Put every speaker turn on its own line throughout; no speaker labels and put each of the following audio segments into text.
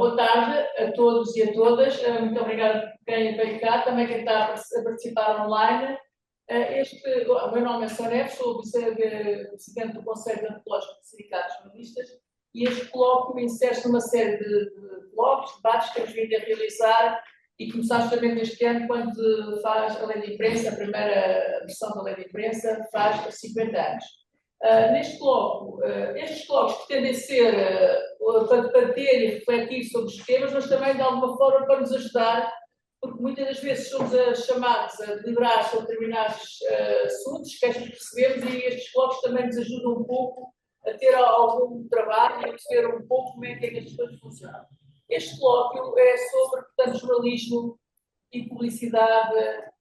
Boa tarde a todos e a todas. Muito obrigada por quem veio cá, também quem está a participar online. O meu nome é Sónia Neves, sou vice-presidente do Conselho Antológico de Sindicatos Jornalistas e este colóquio insere-se numa série de blocos, debates que temos vindo a realizar e começámos também este ano quando faz a Lei de Imprensa, a primeira versão da Lei de Imprensa, faz 50 anos. Neste colóquio, estes colóquios pretendem ser para debater e refletir sobre os temas, mas também de alguma forma para nos ajudar, porque muitas das vezes somos chamados a deliberar sobre determinados assuntos, queixas que recebemos, e estes colóquios também nos ajudam um pouco a ter algum trabalho e a perceber um pouco como é que estas coisas funcionam. Este colóquio é sobre, portanto, jornalismo e publicidade,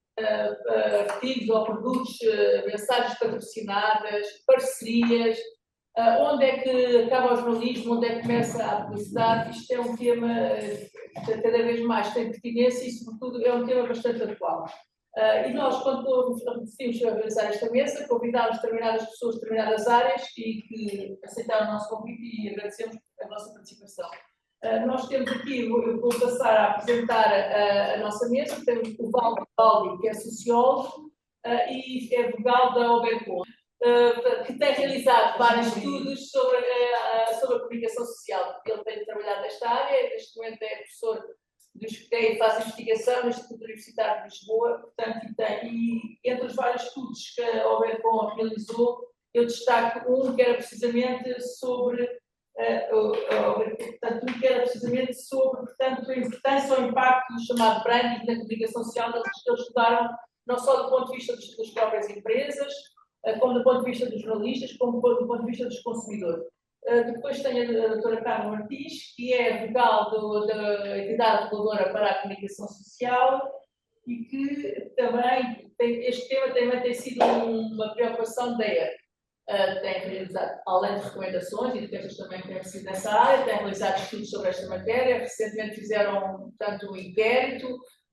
artigos ou produtos, mensagens patrocinadas, parcerias, onde é que acaba o jornalismo, onde é que começa a publicidade. Isto é um tema que cada vez mais tem pertinência e, sobretudo, é um tema bastante atual. E nós, quando decidimos organizar esta mesa, convidámos determinadas pessoas de determinadas áreas e que aceitaram o nosso convite e agradecemos a vossa participação. Nós temos aqui, eu vou passar a apresentar a nossa mesa, temos o Valdo Baldi, que é sociólogo, e é vogal da Obercon, que tem realizado vários estudos sobre a comunicação social. Ele tem trabalhado nesta área, neste momento é professor e faz investigação no Instituto Universitário de Lisboa, portanto, e entre os vários estudos que a Obercon realizou, eu destaco um que era precisamente sobre portanto, que era precisamente sobre, portanto, a importância ou o impacto do chamado branding na comunicação social, que eles estudaram não só do ponto de vista das próprias empresas, como do ponto de vista dos jornalistas, como do ponto de vista dos consumidores. Depois tem a doutora Carla Martins, que é vogal da entidade reguladora para a comunicação social e que também este tema também tem sido uma preocupação da ERC. Tem realizado, além de recomendações e de queixas também que têm sido nessa área, tem realizado estudos sobre esta matéria. Recentemente fizeram, portanto, um inquérito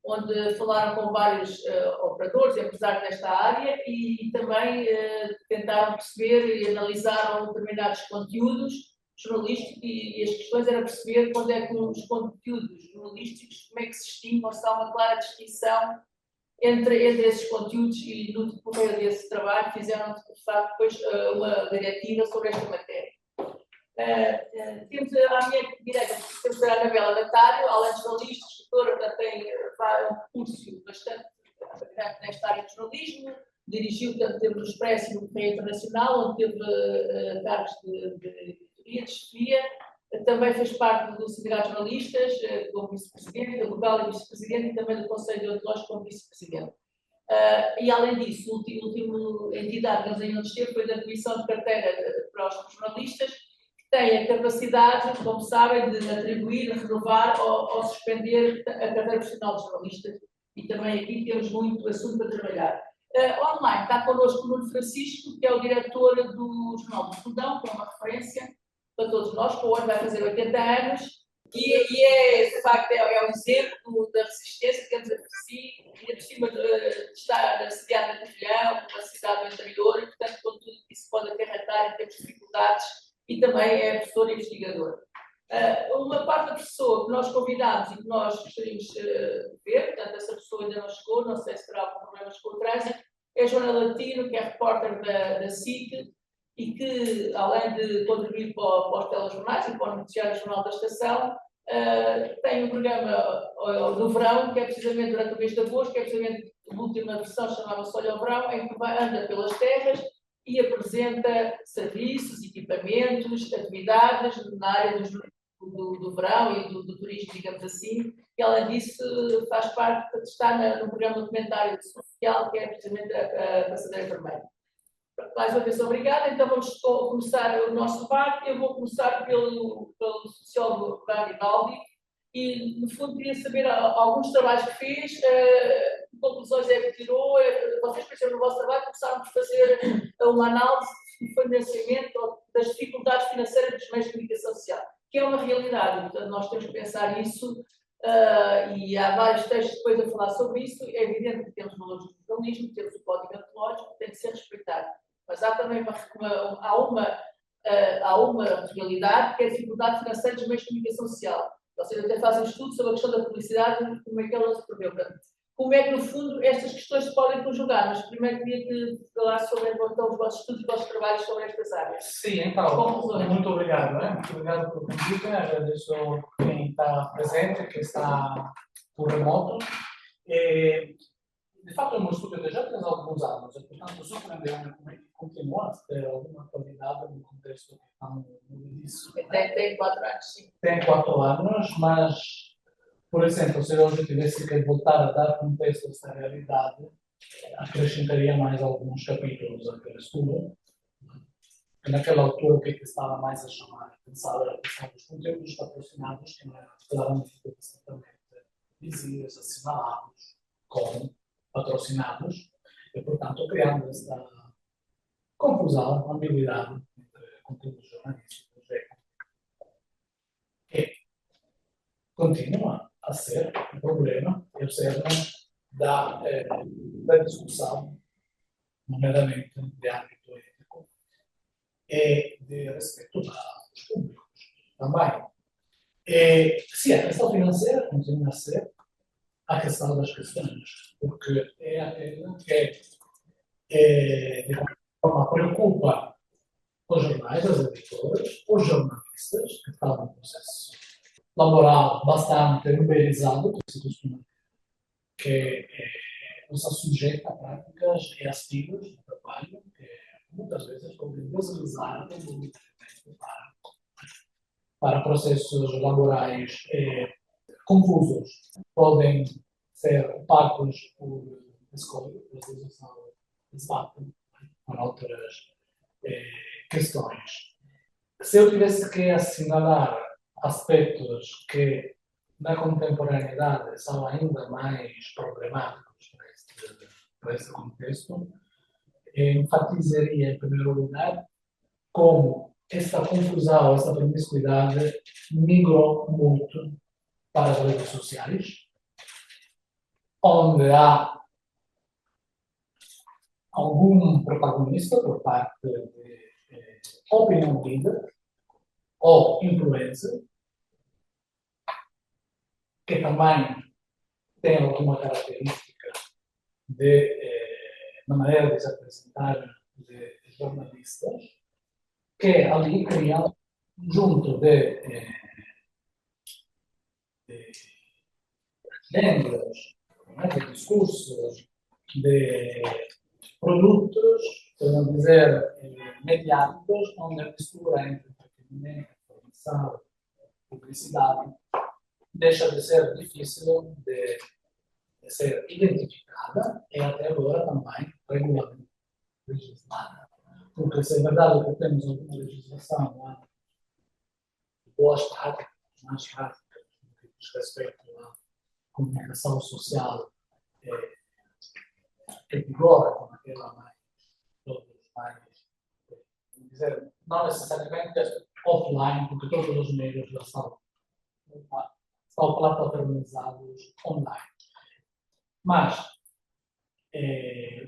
onde falaram com vários operadores e empresários desta área e também tentaram perceber e analisaram determinados conteúdos jornalísticos e as questões era perceber quando é que os conteúdos jornalísticos, como é que se distinguem, se há uma clara distinção entre esses conteúdos, e no decorrer desse trabalho fizeram, de facto, depois uma diretiva sobre esta matéria. Temos à minha direita, temos a Anabela Natário, além de jornalista, escritora, tem um curso bastante nesta área de jornalismo, dirigiu, tanto teve no Expresso e no Correio Internacional, onde teve cargos de editoria, de chefia. Também fez parte do Sindicato de Jornalistas, como vice-presidente, da vogal e vice-presidente, e também do Conselho Deontológico como vice-presidente. E, além disso, a última entidade que nós ainda esteve foi da Comissão de Carteira para os Jornalistas, que tem a capacidade, como sabem, de atribuir, renovar ou suspender a carreira profissional de jornalistas. E também aqui temos muito assunto para trabalhar. Online está connosco o Nuno Francisco, que é o diretor do Jornal do Fundão, que é uma referência para todos nós, que hoje vai fazer 80 anos, e é, de facto, é um exemplo da resistência que temos a si, e por cima de estar sediado na Covilhão, uma cidade do interior, e, portanto, com tudo que isso pode acarretar em termos de dificuldades, e também é professor e investigador. Uma quarta pessoa que nós convidámos e que nós gostaríamos de ver, portanto, essa pessoa ainda não chegou, não sei se terá algum problema com o trânsito, é a Joana Latino, que é repórter da SIC, e que, além de contribuir para os telejornais e para o noticiário jornal da estação, tem um programa do verão, que é precisamente durante o mês de agosto, que é precisamente a última versão, chamava-se Olha ao Verão, em que anda pelas terras e apresenta serviços, equipamentos, atividades na área do verão e do turismo, digamos assim, e, além disso, faz parte de estar no programa documentário social, que é precisamente a Passadeira Vermelha. Mais uma vez, obrigada. Então vamos começar o nosso debate. Eu vou começar pelo sociólogo Valdo Baldi e, no fundo, queria saber alguns trabalhos que fez, que conclusões é que tirou. Vocês, por exemplo, no vosso trabalho, começaram por fazer uma análise do financiamento das dificuldades financeiras dos meios de comunicação social, que é uma realidade. Portanto, nós temos que pensar nisso. E há vários textos depois a falar sobre isso. É evidente que temos valores do jornalismo, temos o código antológico, que tem que ser respeitado. Mas há também uma realidade que é a dificuldade financeira dos meios de comunicação social. Vocês até fazem um estudo sobre a questão da publicidade, como é que ela se prevê. Como é que, no fundo, estas questões se podem conjugar? Mas primeiro queria que falasse sobre então, os vossos estudos e os vossos trabalhos sobre estas áreas.
Sim, então, muito obrigado. Muito obrigado pelo convite. Agradeço quem está presente, quem está por remoto. De fato, o meu estudo já tem alguns anos, e, portanto, surpreendeu-me como é que continua a ter alguma atualidade no contexto que estamos no início.
Tem 4 anos, sim.
Tem 4 anos, mas, por exemplo, se hoje tivesse que voltar a dar contexto a esta realidade, acrescentaria mais alguns capítulos àquele estudo. Naquela altura, o que estava mais a chamar a atenção era a questão dos conteúdos patrocinados, que não eram claramente exatamente visíveis, assinalados como patrocinados, e, portanto, criando esta confusão, ambiguidade entre conteúdos jornalísticos e continua a ser um problema, eu sei, da discussão, nomeadamente de âmbito ético, e de respeito aos públicos também. Sim, a questão financeira continua a ser a questão das questões, porque é aquela que, de alguma forma, preocupa os jornais, as editoras, os jornalistas, que estão num processo laboral bastante uberizado, como se costuma dizer, que não está sujeito a práticas e a estilos de trabalho que muitas vezes podem deslizar para processos laborais confusos, podem ser opacos por escolha, por utilização de SBAT, com outras questões. Se eu tivesse que assinalar aspectos que na contemporaneidade são ainda mais problemáticos para este contexto, enfatizaria, em primeiro lugar, como esta confusão, esta promiscuidade migrou muito para as redes sociais, onde há algum protagonista por parte de opinion leader ou influencer, que também tem alguma característica na maneira de se apresentar de jornalistas, que ali criam, junto de lendas, de discursos, de produtos, podemos dizer, mediáticos, onde a mistura entre entretenimento, informação, publicidade, deixa de ser difícil de ser identificada e até agora também regularmente legislada. Porque se é verdade que temos alguma legislação boas práticas, mais práticas, no que diz respeito à comunicação social, que vigora com aquela mais, dizer, não necessariamente offline, porque todos os meios já estão plataformizados online. Mas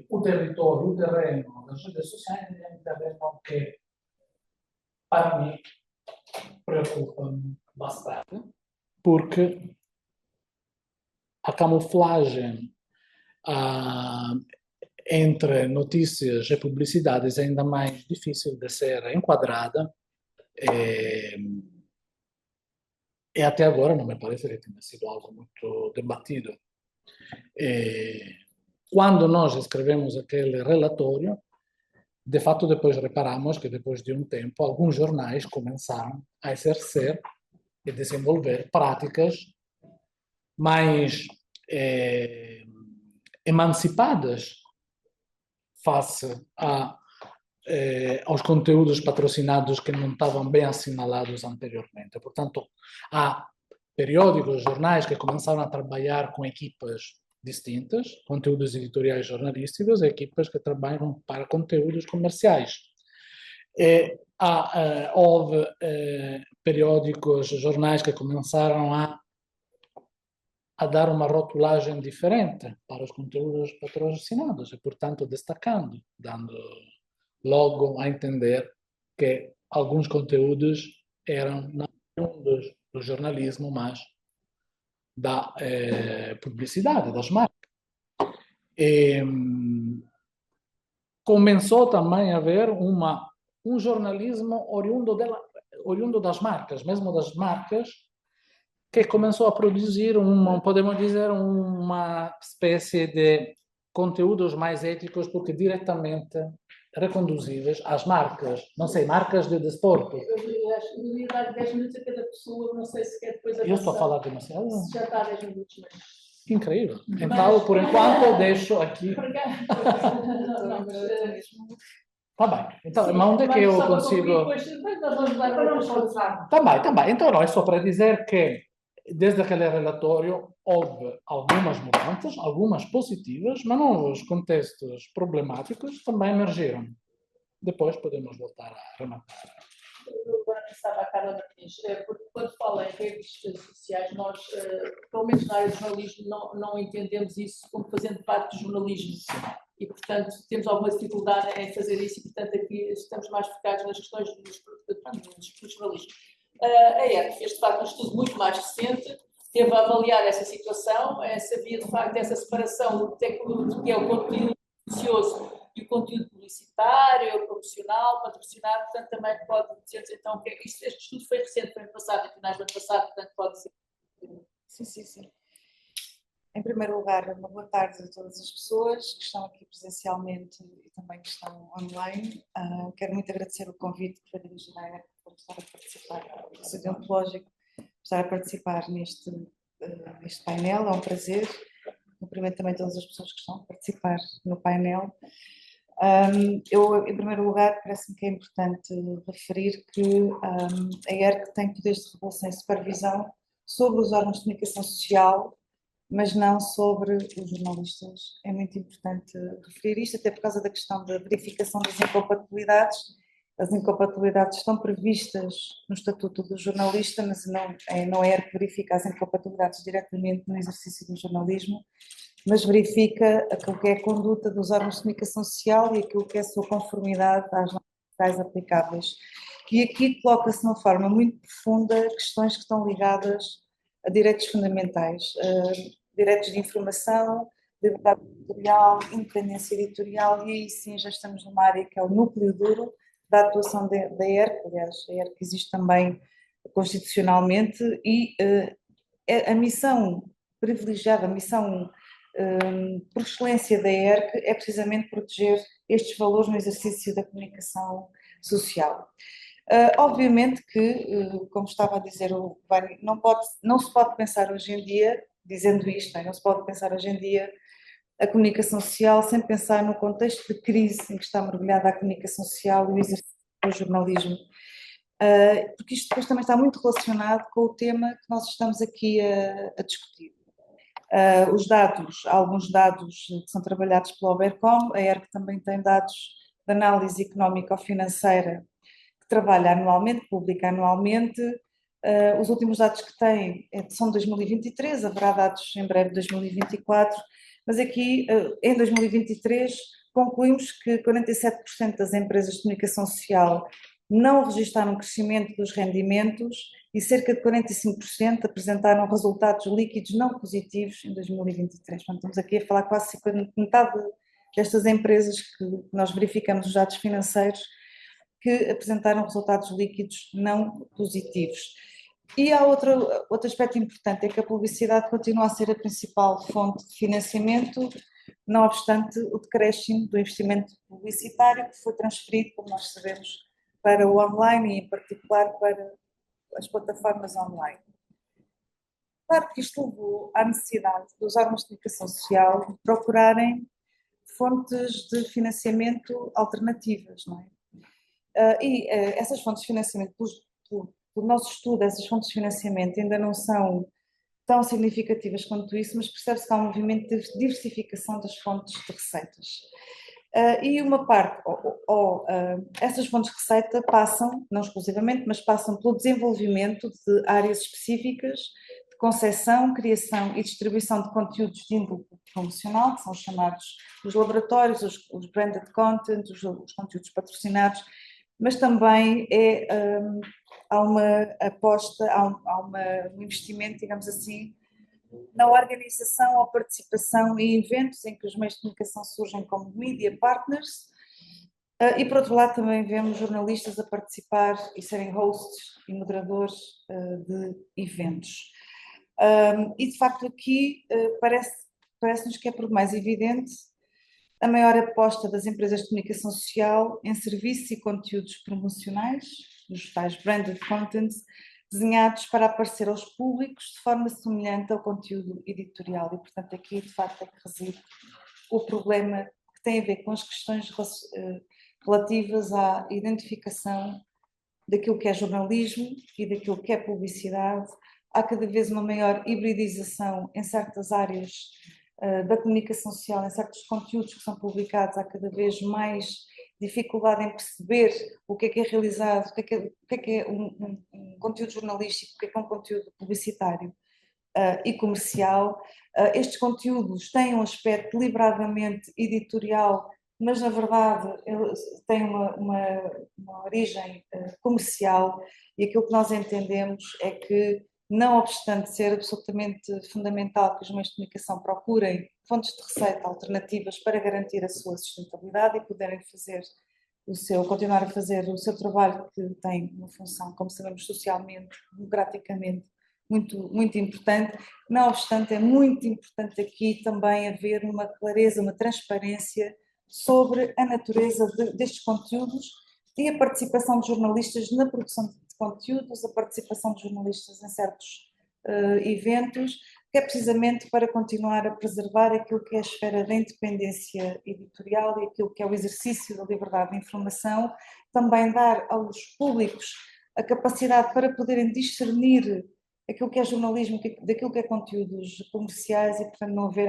o território, o terreno das redes sociais é um terreno que, para mim, preocupa-me bastante, porque a camuflagem entre notícias e publicidades é ainda mais difícil de ser enquadrada e até agora não me parece que tenha sido algo muito debatido. Quando nós escrevemos aquele relatório, de fato depois reparamos que depois de um tempo alguns jornais começaram a exercer e desenvolver práticas mais emancipadas face aos conteúdos patrocinados que não estavam bem assinalados anteriormente. Portanto, há periódicos, jornais que começaram a trabalhar com equipas distintas, conteúdos editoriais jornalísticos, e equipas que trabalham para conteúdos comerciais. Houve periódicos, jornais que começaram a dar uma rotulagem diferente para os conteúdos patrocinados e, portanto, destacando, dando logo a entender que alguns conteúdos eram não do jornalismo, mas da publicidade, das marcas. E, começou também a haver um jornalismo oriundo das marcas, mesmo das marcas, que começou a produzir, podemos dizer, uma espécie de conteúdos mais éticos, porque diretamente reconduzíveis às marcas, não sei, marcas de desporto.
Eu ia dar 10 minutos a cada pessoa, não sei se quer depois avançar.
Eu estou a falar demasiado?
Se já está a 10 minutos mesmo.
Incrível. Então, por enquanto, eu deixo aqui. Tá bem. Então, sim, mas onde é que eu consigo... Tá bem. Então, não, é só para dizer que, desde aquele relatório, houve algumas mudanças, algumas positivas, mas novos contextos problemáticos também emergiram. Depois podemos voltar a rematar.
Eu agora pensava a Carla Martins, porque quando fala em redes sociais, nós, pelo menos na área do jornalismo, não entendemos isso como fazendo parte do jornalismo. E, portanto, temos alguma dificuldade em fazer isso e, portanto, aqui estamos mais focados nas questões do jornalismo. A ERC fez, de facto, um estudo muito mais recente, teve a avaliar essa situação, sabia, de facto, essa separação do que é o conteúdo noticioso e o conteúdo publicitário, promocional, patrocinado, portanto, também pode dizer-nos, então, que este estudo foi recente, foi ano passado, em finais do ano passado, portanto, pode ser.
Sim. Em primeiro lugar, uma boa tarde a todas as pessoas que estão aqui presencialmente e também que estão online. Quero muito agradecer o convite que foi dirigido à ERC para estar a participar, do Centro Deontológico, estar a participar neste painel, é um prazer. Cumprimento também todas as pessoas que estão a participar no painel. Eu, em primeiro lugar, parece-me que é importante referir que a ERC tem poderes de regulação e supervisão sobre os órgãos de comunicação social, mas não sobre os jornalistas. É muito importante referir isto, até por causa da questão da verificação das incompatibilidades. As incompatibilidades estão previstas no Estatuto do Jornalista, mas não é que verifica as incompatibilidades diretamente no exercício do jornalismo, mas verifica aquilo que é a conduta dos órgãos de comunicação social e aquilo que é a sua conformidade às normas legais aplicáveis. E aqui coloca-se de uma forma muito profunda questões que estão ligadas a direitos fundamentais, direitos de informação, liberdade editorial, independência editorial, e aí sim já estamos numa área que é o núcleo duro da atuação da ERC. Aliás, a ERC existe também constitucionalmente e a missão privilegiada, a missão por excelência da ERC é precisamente proteger estes valores no exercício da comunicação social. Obviamente que, como estava a dizer o Vani, não se pode pensar hoje em dia, dizendo isto, não se pode pensar hoje em dia a comunicação social sem pensar no contexto de crise em que está mergulhada a comunicação social e o exercício do jornalismo. Porque isto depois também está muito relacionado com o tema que nós estamos aqui a discutir. Os dados, alguns dados que são trabalhados pela Obercom, a ERC também tem dados de análise económico-financeira que trabalha anualmente, publica anualmente. Os últimos dados que tem são de 2023, haverá dados em breve de 2024, mas aqui em 2023 concluímos que 47% das empresas de comunicação social não registaram crescimento dos rendimentos e cerca de 45% apresentaram resultados líquidos não positivos em 2023. Portanto, estamos aqui a falar quase metade destas empresas que nós verificamos os dados financeiros que apresentaram resultados líquidos não positivos. E há outro aspecto importante, é que a publicidade continua a ser a principal fonte de financiamento, não obstante o decréscimo do investimento publicitário que foi transferido, como nós sabemos, para o online e, em particular, para as plataformas online. Claro que isto levou à necessidade dos órgãos de comunicação social procurarem fontes de financiamento alternativas, não é? Essas fontes de financiamento, pelo nosso estudo, essas fontes de financiamento ainda não são tão significativas quanto isso, mas percebe-se que há um movimento de diversificação das fontes de receitas. E uma parte, essas fontes de receita passam, não exclusivamente, mas passam pelo desenvolvimento de áreas específicas de concepção, criação e distribuição de conteúdos de índole promocional, que são chamados os laboratórios, os branded content, os conteúdos patrocinados, mas também há uma aposta, um investimento, digamos assim, na organização ou participação em eventos em que os meios de comunicação surgem como media partners. E por outro lado também vemos jornalistas a participar e serem hosts e moderadores de eventos. E de facto aqui parece-nos que é por mais evidente a maior aposta das empresas de comunicação social em serviços e conteúdos promocionais, os tais branded contents, desenhados para aparecer aos públicos de forma semelhante ao conteúdo editorial. E portanto aqui de facto é que reside o problema que tem a ver com as questões relativas à identificação daquilo que é jornalismo e daquilo que é publicidade. Há cada vez uma maior hibridização em certas áreas da comunicação social, em certos conteúdos que são publicados, há cada vez mais dificuldade em perceber o que é realizado, o que é um conteúdo jornalístico, o que é um conteúdo publicitário e comercial. Estes conteúdos têm um aspecto deliberadamente editorial, mas na verdade têm uma origem comercial, e aquilo que nós entendemos é que, não obstante ser absolutamente fundamental que os meios de comunicação procurem fontes de receita alternativas para garantir a sua sustentabilidade e poderem continuar a fazer o seu trabalho, que tem uma função, como sabemos, socialmente, democraticamente, muito importante. Não obstante, é muito importante aqui também haver uma clareza, uma transparência sobre a natureza destes conteúdos e a participação de jornalistas na produção de conteúdos, a participação de jornalistas em certos eventos, que é precisamente para continuar a preservar aquilo que é a esfera da independência editorial e aquilo que é o exercício da liberdade de informação, também dar aos públicos a capacidade para poderem discernir aquilo que é jornalismo daquilo que é conteúdos comerciais e, portanto, não haver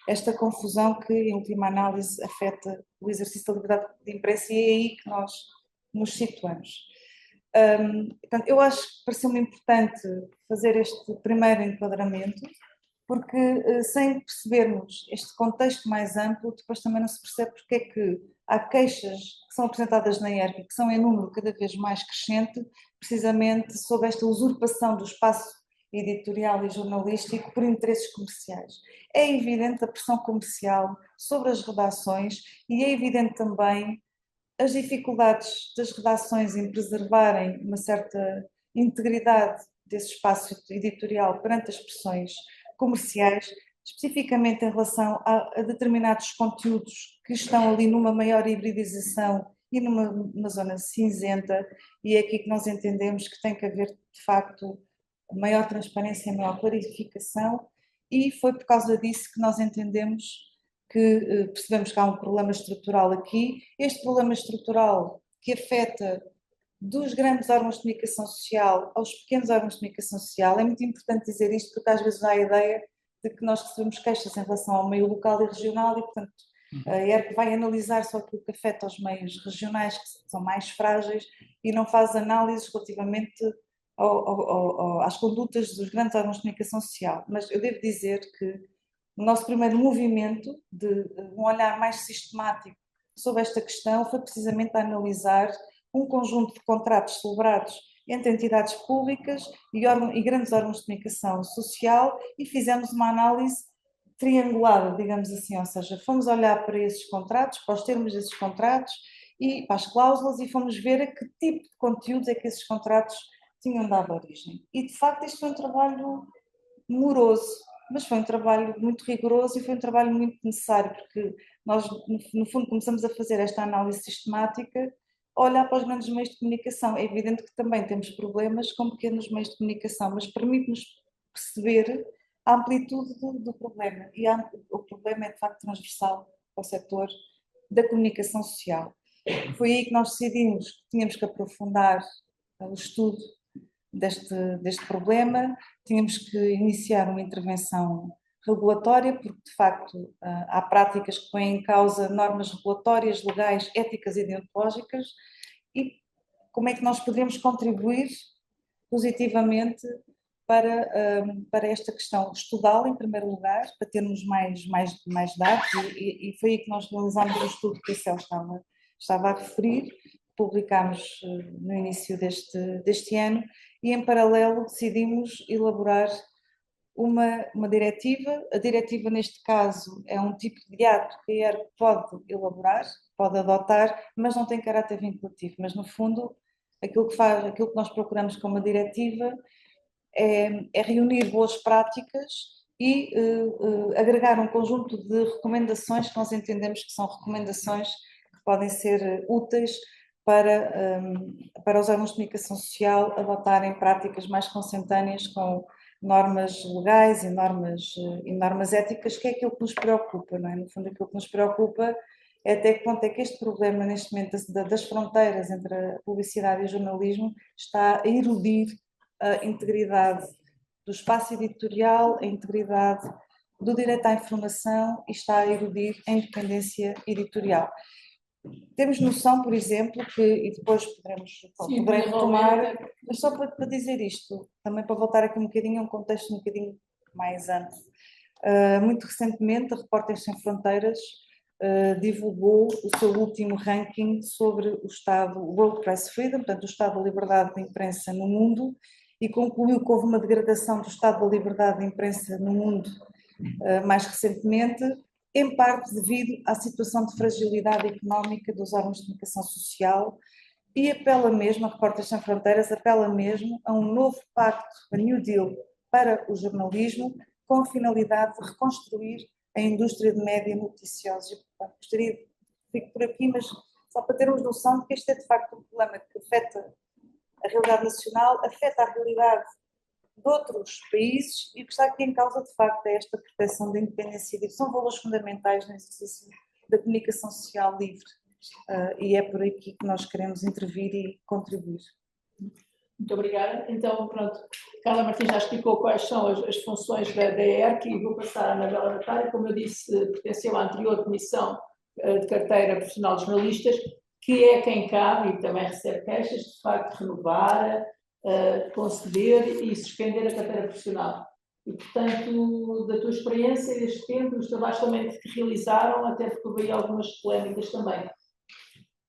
esta confusão que, em última análise, afeta o exercício da liberdade de imprensa, e é aí que nós nos situamos. Portanto, eu acho que pareceu-me importante fazer este primeiro enquadramento, porque sem percebermos este contexto mais amplo, depois também não se percebe porque é que há queixas que são apresentadas na IERC e que são em número cada vez mais crescente, precisamente sobre esta usurpação do espaço editorial e jornalístico por interesses comerciais. É evidente a pressão comercial sobre as redações e é evidente também as dificuldades das redações em preservarem uma certa integridade desse espaço editorial perante as pressões comerciais, especificamente em relação a determinados conteúdos que estão ali numa maior hibridização e numa zona cinzenta, e é aqui que nós entendemos que tem que haver, de facto, maior transparência e maior clarificação, e foi por causa disso que nós entendemos que percebemos que há um problema estrutural aqui. Este problema estrutural que afeta dos grandes órgãos de comunicação social aos pequenos órgãos de comunicação social, é muito importante dizer isto, porque às vezes há a ideia de que nós recebemos queixas em relação ao meio local e regional e, portanto, a IERC vai analisar só aquilo que afeta os meios regionais, que são mais frágeis, e não faz análises relativamente às condutas dos grandes órgãos de comunicação social. Mas eu devo dizer que o nosso primeiro movimento de um olhar mais sistemático sobre esta questão foi precisamente a analisar um conjunto de contratos celebrados entre entidades públicas e grandes órgãos de comunicação social, e fizemos uma análise triangulada, digamos assim, ou seja, fomos olhar para esses contratos, para os termos desses contratos e para as cláusulas, e fomos ver a que tipo de conteúdos é que esses contratos tinham dado origem. E de facto isto foi um trabalho moroso, mas foi um trabalho muito rigoroso e foi um trabalho muito necessário, porque nós, no fundo, começamos a fazer esta análise sistemática, a olhar para os grandes meios de comunicação. É evidente que também temos problemas com pequenos meios de comunicação, mas permite-nos perceber a amplitude do problema, e o problema é de facto transversal ao setor da comunicação social. Foi aí que nós decidimos que tínhamos que aprofundar o estudo deste problema, tínhamos que iniciar uma intervenção regulatória, porque de facto há práticas que põem em causa normas regulatórias, legais, éticas e deontológicas, e como é que nós podemos contribuir positivamente para esta questão, estudá-la em primeiro lugar, para termos mais dados, e foi aí que nós realizámos o estudo que a Céu estava a referir, publicámos no início deste ano e, em paralelo, decidimos elaborar uma diretiva. A diretiva, neste caso, é um tipo de ato que a IERC pode elaborar, pode adotar, mas não tem caráter vinculativo. Mas, no fundo, aquilo que nós procuramos com uma diretiva é reunir boas práticas e agregar um conjunto de recomendações que nós entendemos que são recomendações que podem ser úteis para os órgãos de comunicação social adotarem práticas mais consentâneas com normas legais e normas éticas, que é aquilo que nos preocupa, não é? No fundo, aquilo que nos preocupa é até que ponto é que este problema, neste momento, das fronteiras entre a publicidade e o jornalismo está a erodir a integridade do espaço editorial, a integridade do direito à informação e está a erodir a independência editorial. Temos noção, por exemplo, que, e depois poderei retomar, mas só para dizer isto, também para voltar aqui um bocadinho a um contexto um bocadinho mais amplo. Muito recentemente, a Repórteres Sem Fronteiras divulgou o seu último ranking sobre o estado World Press Freedom, portanto o estado da liberdade de imprensa no mundo, e concluiu que houve uma degradação do estado da liberdade de imprensa no mundo mais recentemente, em parte devido à situação de fragilidade económica dos órgãos de comunicação social, e apela mesmo, a Repórteres Sem Fronteiras apela mesmo a um novo pacto, a New Deal, para o jornalismo, com a finalidade de reconstruir a indústria de média noticiosos. E, portanto, gostaria de ficar por aqui, mas só para termos noção de que este é de facto um problema que afeta a realidade nacional, afeta a realidade de outros países, e o que está aqui em causa de facto é esta proteção da independência livre. São valores fundamentais no exercício da comunicação social livre, e é por aqui que nós queremos intervir e contribuir.
Muito obrigada. Então, pronto, Carla Martins já explicou quais são as funções da ERC e vou passar à Anabela Natália. Como eu disse, pertenceu à anterior Comissão de Carteira Profissional de Jornalistas, que é quem cabe e também recebe queixas, de facto, renovar, conceder e suspender a carteira profissional. E, portanto, da tua experiência deste tempo, os trabalhos também que realizaram, até porque houve aí algumas polémicas também.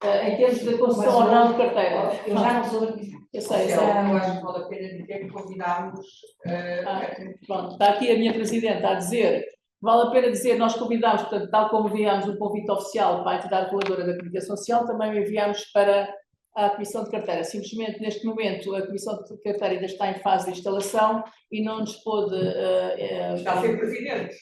Em termos de concessão ou não de carteira.
Eu já não sou daqui.
Eu sei.
Eu acho que vale a pena dizer que convidámos.
Pronto, está aqui a minha Presidente a dizer, vale a pena dizer, nós convidámos, portanto, tal como enviámos um convite oficial para a entidade reguladora da comunicação social, também o enviámos para a Comissão de Carteira. Simplesmente, neste momento, a Comissão de Carteira ainda está em fase de instalação e não nos pôde...
Está a ser Presidente.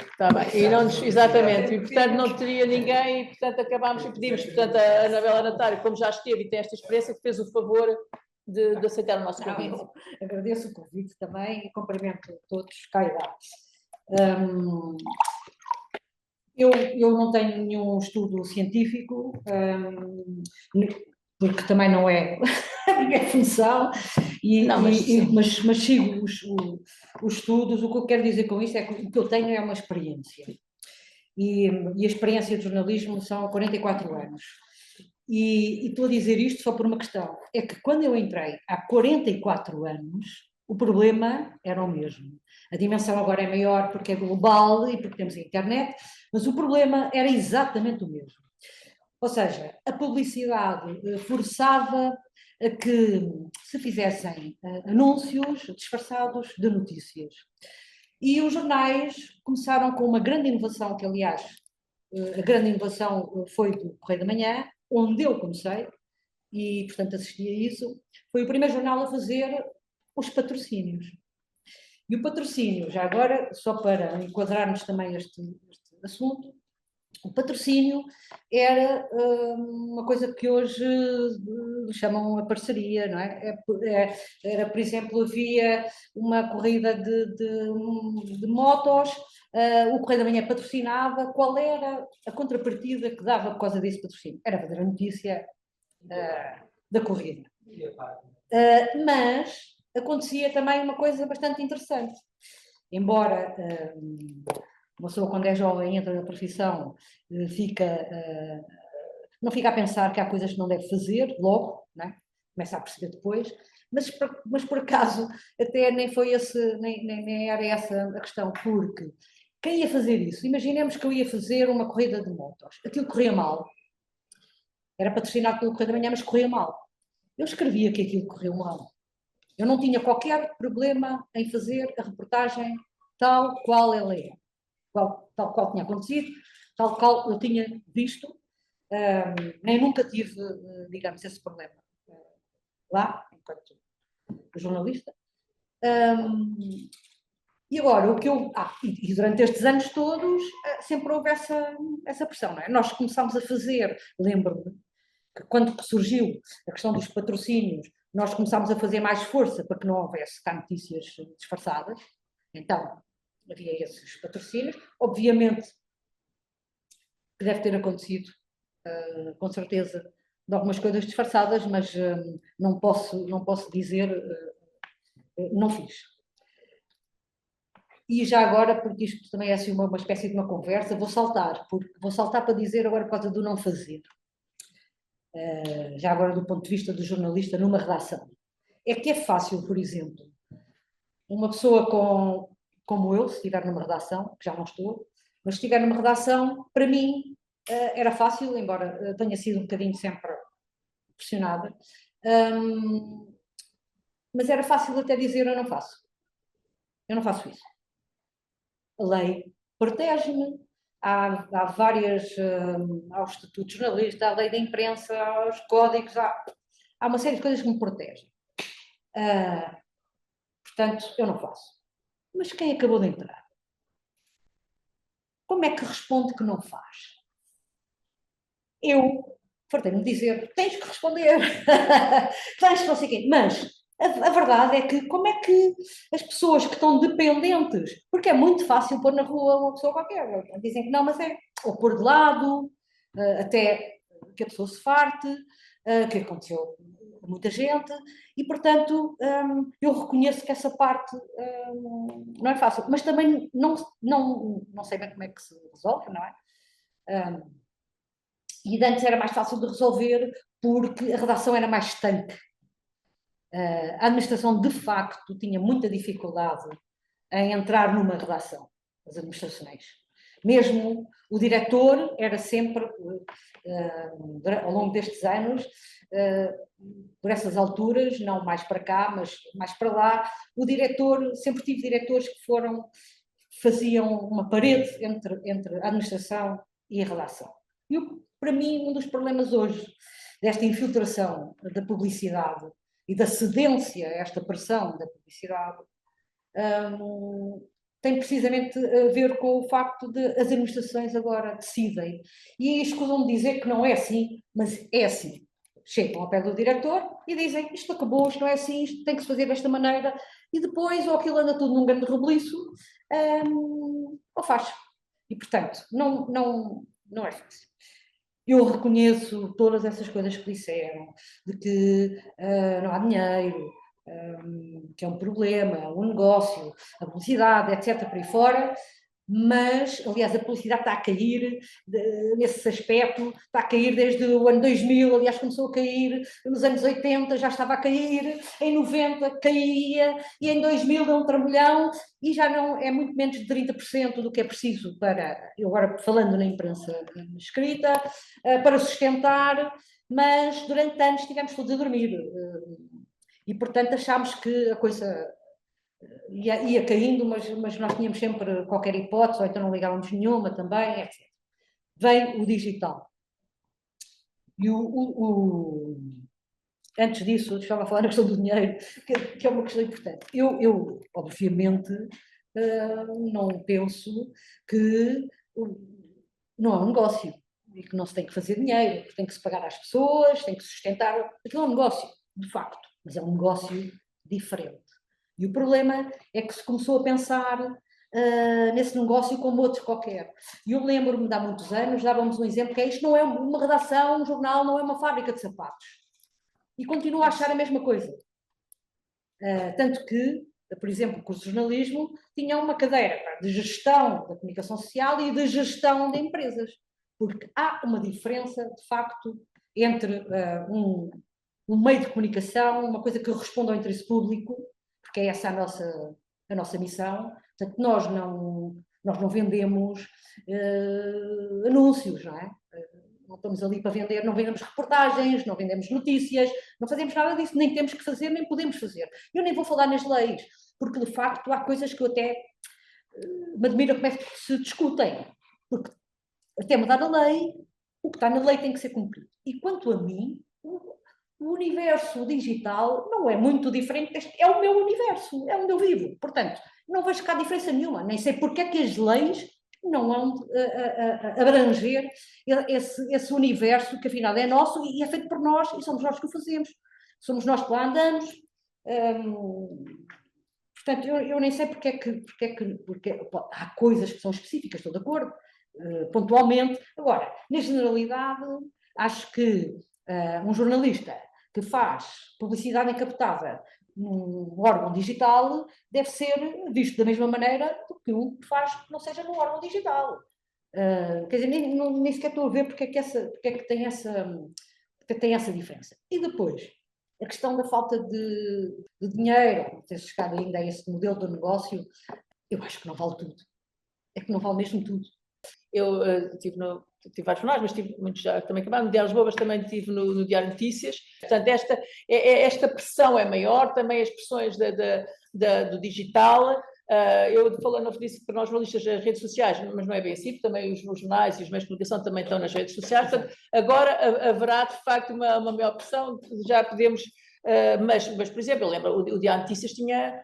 Está bem, e não nos, exatamente, e portanto não teria ninguém e portanto acabámos e pedimos, portanto a Anabela Natália, como já esteve e tem esta experiência, que fez o favor de aceitar o nosso convite.
Agradeço o convite também e cumprimento todos cá e lá. Eu não tenho nenhum estudo científico, porque também não é a minha função, mas sigo os estudos. O que eu quero dizer com isto é que o que eu tenho é uma experiência. E a experiência de jornalismo são 44 anos. E estou a dizer isto só por uma questão, é que quando eu entrei há 44 anos, o problema era o mesmo. A dimensão agora é maior porque é global e porque temos a internet, mas o problema era exatamente o mesmo. Ou seja, a publicidade forçava a que se fizessem anúncios disfarçados de notícias. E os jornais começaram com uma grande inovação, que aliás, a grande inovação foi do Correio da Manhã, onde eu comecei, e portanto assisti a isso. Foi o primeiro jornal a fazer os patrocínios. E o patrocínio, já agora, só para enquadrarmos também este assunto, o patrocínio era uma coisa que hoje chamam a parceria, não é? Era, por exemplo, havia uma corrida de motos, o Correio da Manhã patrocinava, qual era a contrapartida que dava por causa desse patrocínio? Era fazer a notícia da corrida. Mas acontecia também uma coisa bastante interessante. Embora uma pessoa, quando é jovem, entra na profissão, não fica a pensar que há coisas que não deve fazer logo, não é? Começa a perceber depois, mas por acaso até nem foi nem era essa a questão, porque quem ia fazer isso? Imaginemos que eu ia fazer uma corrida de motos, aquilo corria mal. era patrocinado pelo Correio da Manhã, mas corria mal. Eu escrevia que aquilo correu mal. Eu não tinha qualquer problema em fazer a reportagem tal qual ela é, tal qual tinha acontecido, tal qual eu tinha visto, nem nunca tive, digamos, esse problema lá, enquanto jornalista. E agora, o que eu... e durante estes anos todos, sempre houve essa pressão, não é? Nós começámos a fazer, lembro-me, que quando surgiu a questão dos patrocínios, nós começámos a fazer mais força para que não houvesse cá notícias disfarçadas. Então, havia esses patrocínios. Obviamente que deve ter acontecido, com certeza, de algumas coisas disfarçadas, mas não posso dizer, não fiz. E já agora, porque isto também é assim uma espécie de uma conversa, vou saltar para dizer agora por causa do não fazer. Já agora do ponto de vista do jornalista numa redação. É que é fácil, por exemplo, uma pessoa como eu, se estiver numa redação, que já não estou, mas se estiver numa redação, para mim era fácil, embora tenha sido um bocadinho sempre pressionada, mas era fácil até dizer eu não faço isso. A lei protege-me, há várias, há o Estatuto de Jornalista, há a lei da imprensa, há os códigos, há uma série de coisas que me protegem. Portanto, eu não faço. Mas quem acabou de entrar? Como é que responde que não faz? Eu fartei-me de dizer, tens que responder, tens que não sei o quê, mas a verdade é que como é que as pessoas que estão dependentes, porque é muito fácil pôr na rua uma pessoa qualquer, dizem que não, mas é, ou pôr de lado, até que a pessoa se farte, que aconteceu a muita gente, e portanto eu reconheço que essa parte não é fácil, mas também não sei bem como é que se resolve, não é? E antes era mais fácil de resolver porque a redação era mais estanque. A administração, de facto, tinha muita dificuldade em entrar numa redação, as administrações. Mesmo o diretor era sempre, ao longo destes anos, por essas alturas, não mais para cá, mas mais para lá, o diretor, sempre tive diretores que faziam uma parede entre a administração e a redação. E para mim, um dos problemas hoje desta infiltração da publicidade e da cedência a esta pressão da publicidade tem precisamente a ver com o facto de as administrações agora decidem. E escusam de dizer que não é assim, mas é assim. Chegam ao pé do diretor e dizem isto acabou, isto não é assim, isto tem que se fazer desta maneira, e depois, ou aquilo anda tudo num grande rebuliço, ou faz. E, portanto, não é fácil. Eu reconheço todas essas coisas que disseram, de que não há dinheiro, que é um problema, um negócio, a publicidade, etc., por aí fora, mas, aliás, a publicidade está a cair nesse aspecto, está a cair desde o ano 2000, aliás, começou a cair nos anos 80, já estava a cair, em 90 caía, e em 2000 deu um trambolhão, e já não é muito menos de 30% do que é preciso para, eu agora falando na imprensa escrita, para sustentar, mas durante anos estivemos todos a dormir. E, portanto, achámos que a coisa ia caindo, mas nós tínhamos sempre qualquer hipótese, ou então não ligávamos nenhuma também, etc. Veio o digital. E antes disso, estava a falar na questão do dinheiro, que é uma questão importante. Eu obviamente, não penso que não é um negócio e que não se tem que fazer dinheiro, que tem que se pagar às pessoas, tem que se sustentar. Aquilo é um negócio, de facto, mas é um negócio diferente. E o problema é que se começou a pensar nesse negócio como outros qualquer. E eu lembro-me de há muitos anos, dávamos um exemplo, que é isto não é uma redação, um jornal, não é uma fábrica de sapatos. E continuo a achar a mesma coisa. Tanto que, por exemplo, o curso de jornalismo tinha uma cadeira de gestão da comunicação social e de gestão de empresas. Porque há uma diferença, de facto, entre um meio de comunicação, uma coisa que responda ao interesse público, porque é essa a nossa missão. Portanto, nós não vendemos anúncios, não é? não estamos ali para vender, não vendemos reportagens, não vendemos notícias, não fazemos nada disso, nem temos que fazer, nem podemos fazer. Eu nem vou falar nas leis, porque de facto há coisas que eu até me admiro como é que se discutem, porque até mudar a lei, o que está na lei tem que ser cumprido. E quanto a mim, o universo digital não é muito diferente deste, é o meu universo, é onde eu vivo. Portanto, não vejo cá diferença nenhuma, nem sei porque é que as leis não vão abranger esse universo que afinal é nosso e é feito por nós e somos nós que o fazemos. Somos nós que lá andamos. Portanto, eu nem sei porque há coisas que são específicas, estou de acordo, pontualmente. Agora, na generalidade, acho que um jornalista que faz publicidade encapotada num órgão digital deve ser visto da mesma maneira do que um que faz que não seja no órgão digital. Quer dizer, nem sequer estou a ver porque é que tem essa diferença. E depois, a questão da falta de dinheiro, ter chegado ainda a esse modelo de negócio, eu acho que não vale tudo. É que não vale mesmo tudo.
Eu tive vários jornais, mas tive muitos já também acabaram. No Diário de Lisboa, mas também tive no Diário de Notícias. Portanto, esta pressão é maior, também as pressões do digital. Eu falando disse para nós jornalistas as redes sociais, mas não é bem assim, porque também os jornais e os meios de comunicação também estão nas redes sociais. Portanto, agora haverá de facto uma maior pressão, já podemos. Mas, por exemplo, eu lembro, o Diário de Notícias tinha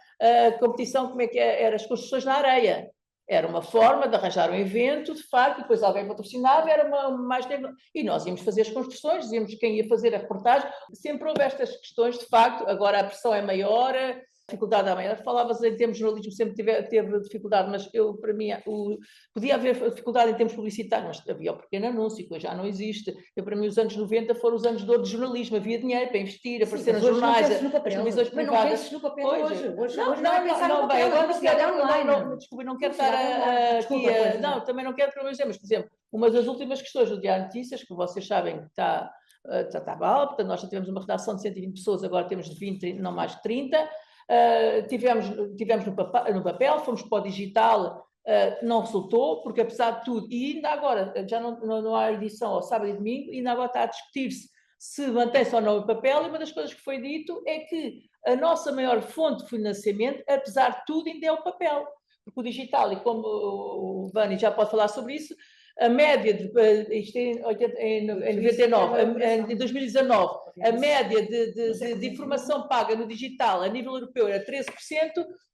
competição, como é que era as construções na areia. Era uma forma de arranjar um evento, de facto, e depois alguém patrocinava, era mais... E nós íamos fazer as construções, dizíamos quem ia fazer a reportagem. Sempre houve estas questões, de facto, agora a pressão é maior, a dificuldade é maior. Falavas em termos de jornalismo, sempre teve dificuldade, mas para mim, podia haver dificuldade em termos publicitários, mas havia o pequeno anúncio, que hoje já não existe. Para mim, os anos 90 foram os anos de ouro de jornalismo, havia dinheiro para investir, aparecer nos jornais, as televisões privadas.
Mas não penses no papel hoje. Hoje não é pensar no
bem,
papel,
agora
online.
Desculpa, não quero estar aqui... Não, também não quero problemas, mas, por exemplo, uma das últimas questões do Diário de Notícias, que vocês sabem que está mal, portanto, nós já tivemos uma redação de 120 pessoas, agora temos de 20, não mais de 30. Tivemos no papel, fomos para o digital, não resultou, porque apesar de tudo, e ainda agora, já não há edição ao sábado e domingo, ainda agora está a discutir-se se mantém-se ou não o papel, e uma das coisas que foi dito é que a nossa maior fonte de financiamento, apesar de tudo, ainda é o papel. Porque o digital, e como o Vani já pode falar sobre isso, a média, isto em 99, em 2019, a média de informação paga no digital a nível europeu era 13%,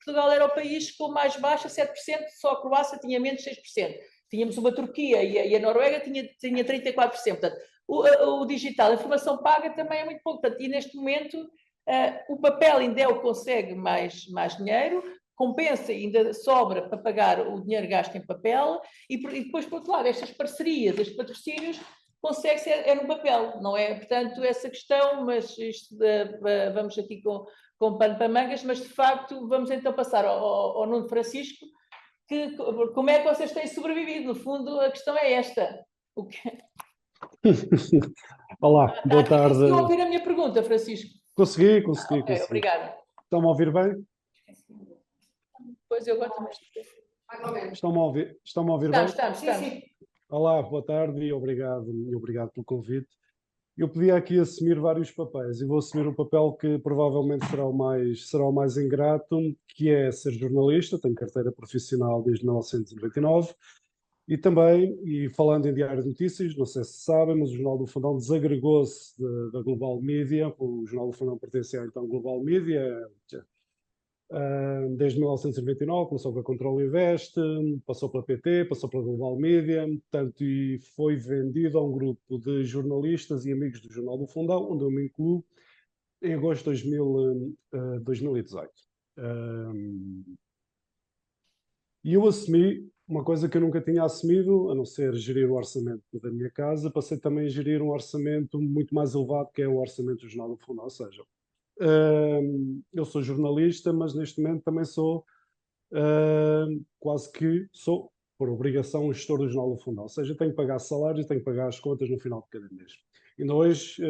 Portugal era o país com mais baixa, 7%, só a Croácia tinha menos 6%. Tínhamos uma Turquia e a Noruega tinha 34%. Portanto, o digital, a informação paga também é muito pouco. Portanto, e neste momento o papel ainda é o que consegue mais dinheiro, compensa, ainda sobra para pagar o dinheiro gasto em papel e depois, por outro lado, estas parcerias, estes patrocínios, consegue-se no papel, não é? Portanto, essa questão, mas isto vamos aqui com pano para mangas, mas de facto vamos então passar ao Nuno Francisco, como é que vocês têm sobrevivido? No fundo, a questão é esta.
Olá, boa tarde.
Conseguiu ouvir a minha pergunta, Francisco?
Consegui.
Ok, obrigada.
Estão-me a ouvir bem?
Pois eu agora também estou.
Estão-me a ouvir bem?
Estamos.
Sim.
Olá, boa tarde e obrigado pelo convite. Eu podia aqui assumir vários papéis e vou assumir o papel que provavelmente será o mais ingrato, que é ser jornalista. Tenho carteira profissional desde 1999 e também, e falando em Diário de Notícias, não sei se sabem, mas o Jornal do Fundão desagregou-se da Global Media. O Jornal do Fundão pertencia então à Global Media. Desde 1999, começou com a Control Invest, passou pela PT, passou pela Global Media, portanto, e foi vendido a um grupo de jornalistas e amigos do Jornal do Fundão, onde eu me incluo, em agosto de 2018. E eu assumi uma coisa que eu nunca tinha assumido, a não ser gerir o orçamento da minha casa, passei também a gerir um orçamento muito mais elevado, que é o orçamento do Jornal do Fundão, ou seja, eu sou jornalista, mas neste momento também sou quase que sou, por obrigação, um gestor do Jornal do Fundão. Ou seja, tenho que pagar salários, tenho que pagar as contas no final de cada mês. Ainda hoje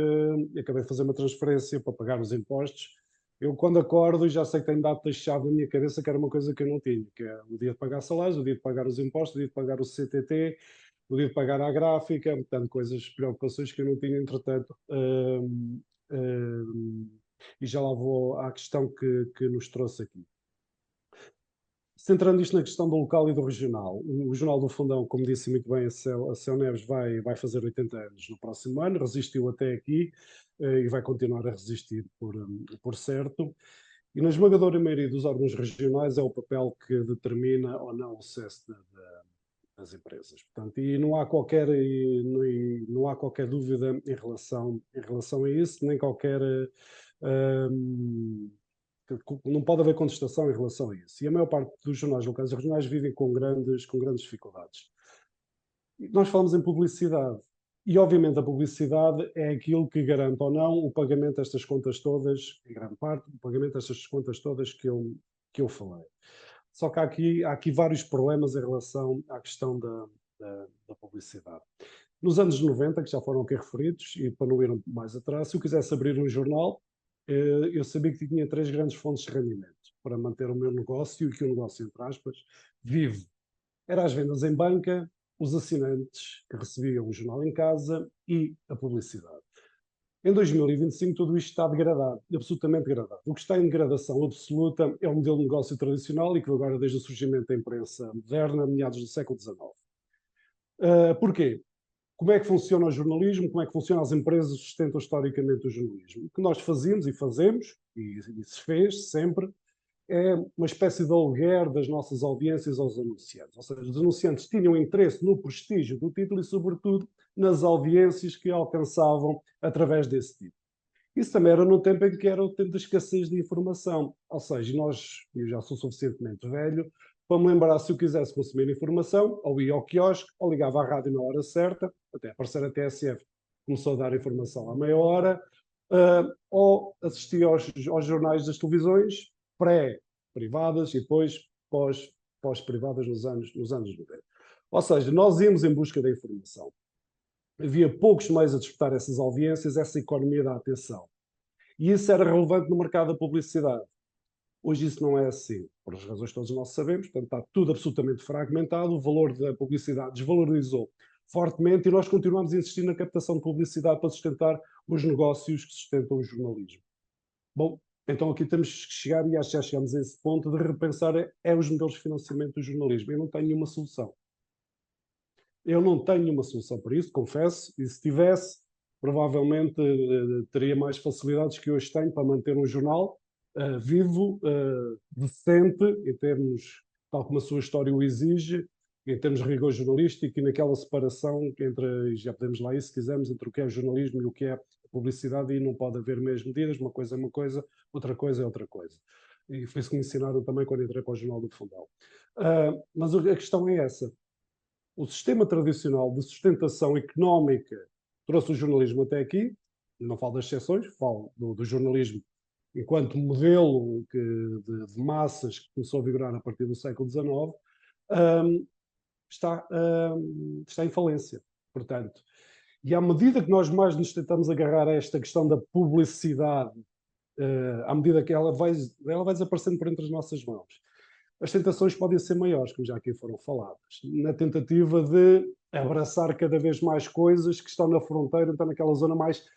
acabei de fazer uma transferência para pagar os impostos. Eu, quando acordo, já sei que tenho datas-chave na minha cabeça, que era uma coisa que eu não tinha, que é o dia de pagar salários, o dia de pagar os impostos, o dia de pagar o CTT, o dia de pagar à gráfica, portanto, coisas, preocupações que eu não tinha, entretanto. E já lá vou à questão que nos trouxe aqui. Centrando isto na questão do local e do regional, o Jornal do Fundão, como disse muito bem a Céu Neves, vai fazer 80 anos no próximo ano, resistiu até aqui e vai continuar a resistir por certo. E na esmagadora maioria dos órgãos regionais é o papel que determina ou não o sucesso das empresas. Portanto, e não há qualquer dúvida em relação a isso, nem qualquer não pode haver contestação em relação a isso. E a maior parte dos jornais locais e regionais vivem com grandes dificuldades. Nós falamos em publicidade. E, obviamente, a publicidade é aquilo que garante ou não o pagamento destas contas todas, em grande parte, o pagamento destas contas todas que eu falei. Só que há aqui vários problemas em relação à questão da publicidade. Nos anos 90, que já foram aqui referidos, e para não ir mais atrás, se eu quisesse abrir um jornal, eu sabia que tinha 3 grandes fontes de rendimento para manter o meu negócio, e que o negócio, entre aspas, vivo. Era as vendas em banca, os assinantes que recebiam o jornal em casa e a publicidade. Em 2025 tudo isto está degradado, absolutamente degradado. O que está em degradação absoluta é o modelo de negócio tradicional e que agora desde o surgimento da imprensa moderna, meados do século XIX. Porquê? Como é que funciona o jornalismo? Como é que funcionam as empresas que sustentam historicamente o jornalismo? O que nós fazíamos e fazemos, e se fez sempre, é uma espécie de aluguer das nossas audiências aos anunciantes. Ou seja, os anunciantes tinham interesse no prestígio do título e, sobretudo, nas audiências que alcançavam através desse título. Isso também era num tempo em que era o tempo da escassez de informação. Ou seja, eu já sou suficientemente velho para me lembrar, se eu quisesse consumir informação, ou ia ao quiosque, ou ligava à rádio na hora certa, até aparecer a TSF, começou a dar informação à meia hora, ou assistia aos jornais das televisões, pré-privadas e depois pós-privadas nos anos 90. Ou seja, nós íamos em busca da informação. Havia poucos meios a disputar essas audiências, essa economia da atenção. E isso era relevante no mercado da publicidade. Hoje isso não é assim, por as razões que todos nós sabemos, portanto está tudo absolutamente fragmentado, o valor da publicidade desvalorizou fortemente e nós continuamos a insistir na captação de publicidade para sustentar os negócios que sustentam o jornalismo. Bom, então aqui temos que chegar, e acho que já chegamos a esse ponto, de repensar os modelos de financiamento do jornalismo. Eu não tenho nenhuma solução. Eu não tenho nenhuma solução para isso, confesso, e se tivesse, provavelmente teria mais facilidades que hoje tenho para manter um jornal vivo, decente, em termos, tal como a sua história o exige, em termos de rigor jornalístico e naquela separação entre, já podemos lá ir se quisermos, entre o que é jornalismo e o que é publicidade, e não pode haver meias medidas, uma coisa é uma coisa, outra coisa é outra coisa. E foi isso que me ensinaram também quando entrei para o Jornal do Fundão. Mas a questão é essa. O sistema tradicional de sustentação económica trouxe o jornalismo até aqui, não falo das exceções, falo do jornalismo enquanto modelo de massas que começou a vigorar a partir do século XIX, está em falência, portanto. E à medida que nós mais nos tentamos agarrar a esta questão da publicidade, à medida que ela vai desaparecendo por entre as nossas mãos, as tentações podem ser maiores, como já aqui foram faladas, na tentativa de abraçar cada vez mais coisas que estão na fronteira, estão naquela zona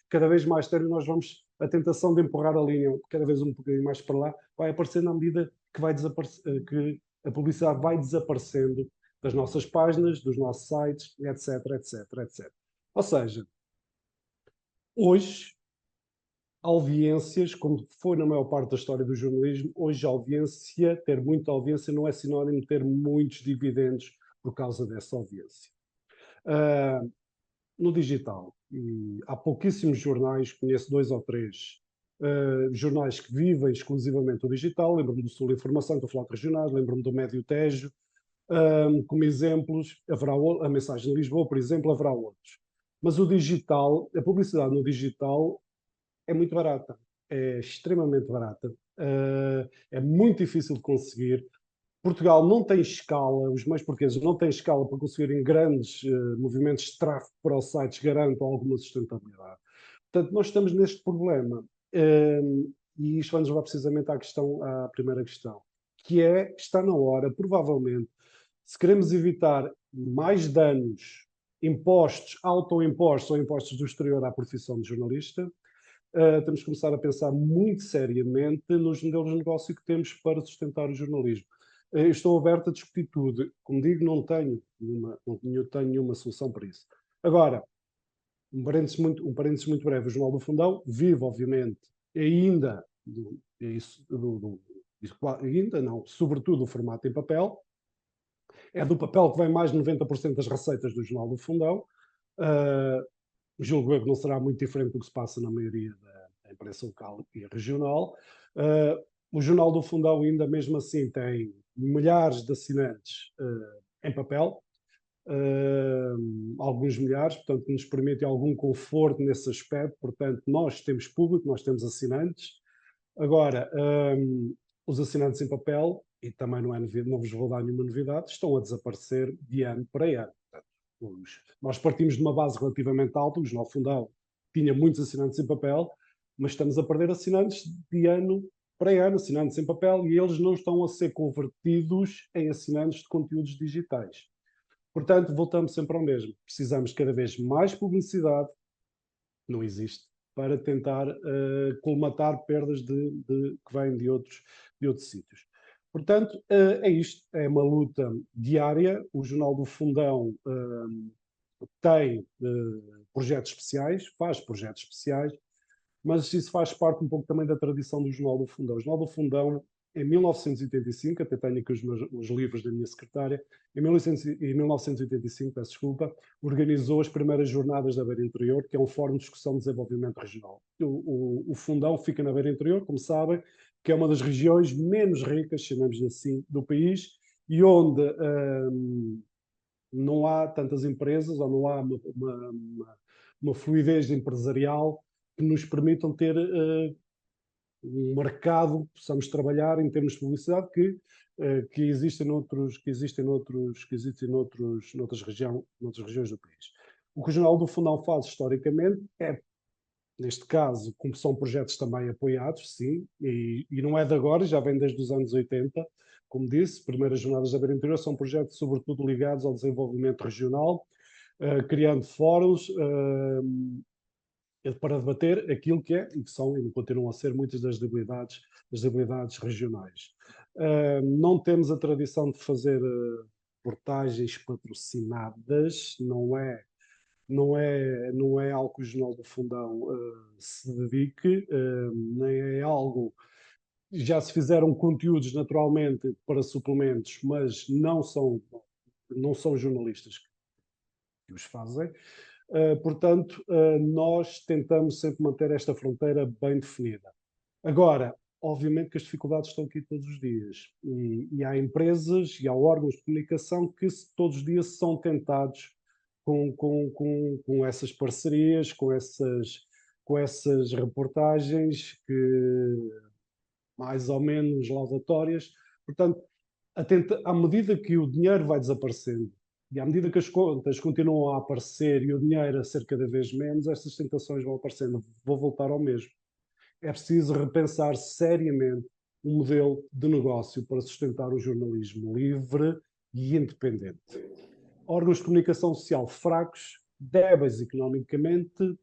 cada vez mais tênue, nós vamos, a tentação de empurrar a linha cada vez um bocadinho mais para lá, vai aparecer na medida que a publicidade vai desaparecendo das nossas páginas, dos nossos sites, etc, etc, etc. Ou seja, hoje, audiências, como foi na maior parte da história do jornalismo, hoje ter muita audiência não é sinónimo de ter muitos dividendos por causa dessa audiência. No digital, há pouquíssimos jornais, conheço 2 ou 3 jornais que vivem exclusivamente o digital, lembro-me do Sul Informação, estou a falar de regionais, lembro-me do Médio Tejo, como exemplos, haverá a Mensagem de Lisboa, por exemplo, haverá outros. Mas o digital, a publicidade no digital é muito barata, é extremamente barata, é muito difícil de conseguir. Portugal não tem escala, os meios portugueses não têm escala para conseguirem grandes movimentos de tráfego para os sites que garantam alguma sustentabilidade. Portanto, nós estamos neste problema. E isto vai-nos levar precisamente à primeira questão, que está na hora, provavelmente, se queremos evitar mais danos impostos, autoimpostos ou impostos do exterior à profissão de jornalista. Temos que começar a pensar muito seriamente nos modelos de negócio que temos para sustentar o jornalismo. Estou aberto a discutir tudo. Como digo, não tenho nenhuma solução para isso. Agora, um parênteses muito breve. O Jornal do Fundão vive, obviamente, ainda, sobretudo o formato em papel. É do papel que vem mais de 90% das receitas do Jornal do Fundão. Julgo eu que não será muito diferente do que se passa na maioria da imprensa local e regional. O Jornal do Fundão ainda mesmo assim tem milhares de assinantes em papel, alguns milhares, portanto nos permite algum conforto nesse aspecto. Portanto, nós temos público, nós temos assinantes. Agora, os assinantes em papel, e também não vos vou dar nenhuma novidade, estão a desaparecer de ano para ano. Nós partimos de uma base relativamente alta, o Jornal do Fundão tinha muitos assinantes em papel, mas estamos a perder assinantes de ano para ano, assinantes em papel, e eles não estão a ser convertidos em assinantes de conteúdos digitais. Portanto, voltamos sempre ao mesmo. Precisamos de cada vez mais publicidade, não existe, para tentar colmatar perdas que vêm de outros sítios. Portanto, é isto, é uma luta diária. O Jornal do Fundão tem projetos especiais, faz projetos especiais, mas isso faz parte um pouco também da tradição do Jornal do Fundão. O Jornal do Fundão, em 1985, até tenho aqui os livros da minha secretária, em 1985, peço desculpa, organizou as primeiras jornadas da Beira Interior, que é um fórum de discussão de desenvolvimento regional. O Fundão fica na Beira Interior, como sabem, que é uma das regiões menos ricas, chamamos assim, do país, e onde não há tantas empresas, ou não há uma fluidez empresarial que nos permitam ter um mercado que possamos trabalhar em termos de publicidade que existem noutras regiões do país. O que o Jornal do Fundão faz historicamente é, neste caso, como são projetos também apoiados, sim, e não é de agora, já vem desde os anos 80, como disse, primeiras jornadas da Beira Interior são projetos sobretudo ligados ao desenvolvimento regional, criando fóruns para debater aquilo que é e que são e continuam a ser muitas das debilidades regionais. Não temos a tradição de fazer reportagens patrocinadas, não é algo que o Jornal do Fundão se dedique, nem é algo. Já se fizeram conteúdos naturalmente para suplementos, mas não são jornalistas que os fazem. Portanto, nós tentamos sempre manter esta fronteira bem definida. Agora, obviamente que as dificuldades estão aqui todos os dias e há empresas e há órgãos de comunicação que todos os dias são tentados com essas parcerias, com essas reportagens mais ou menos laudatórias. Portanto, à medida que o dinheiro vai desaparecendo e à medida que as contas continuam a aparecer e o dinheiro a ser cada vez menos, estas tentações vão aparecendo. Vou voltar ao mesmo. É preciso repensar seriamente um modelo de negócio para sustentar o jornalismo livre e independente. Órgãos de comunicação social fracos, débeis economicamente,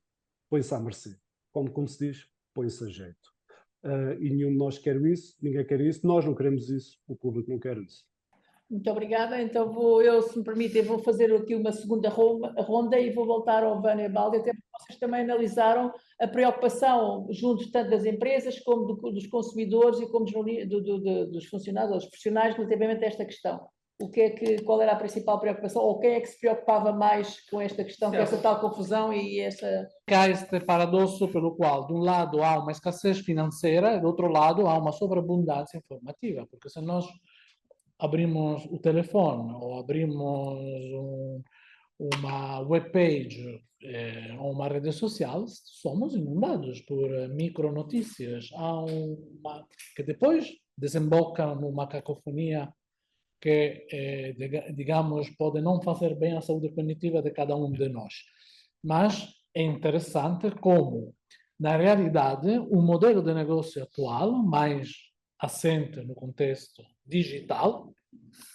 põe-se à mercê. Como se diz, põe-se a jeito. E nenhum de nós quer isso, ninguém quer isso, nós não queremos isso, o público não quer isso.
Muito obrigada. Então se me permitem, vou fazer aqui uma segunda ronda e vou voltar ao Vânia Baldi, até porque vocês também analisaram a preocupação junto tanto das empresas como dos consumidores e como dos funcionários ou dos profissionais relativamente a esta questão. Qual era a principal preocupação, ou quem é que se preocupava mais com esta questão, com essa tal confusão e essa...
Há este paradosso pelo qual, de um lado, há uma escassez financeira e, do outro lado, há uma sobreabundância informativa, porque se nós abrimos o telefone ou abrimos uma webpage ou uma rede social, somos inundados por micronotícias que depois desembocam numa cacofonia que, digamos, pode não fazer bem à saúde cognitiva de cada um de nós. Mas é interessante como, na realidade, o modelo de negócio atual, mais assente no contexto digital,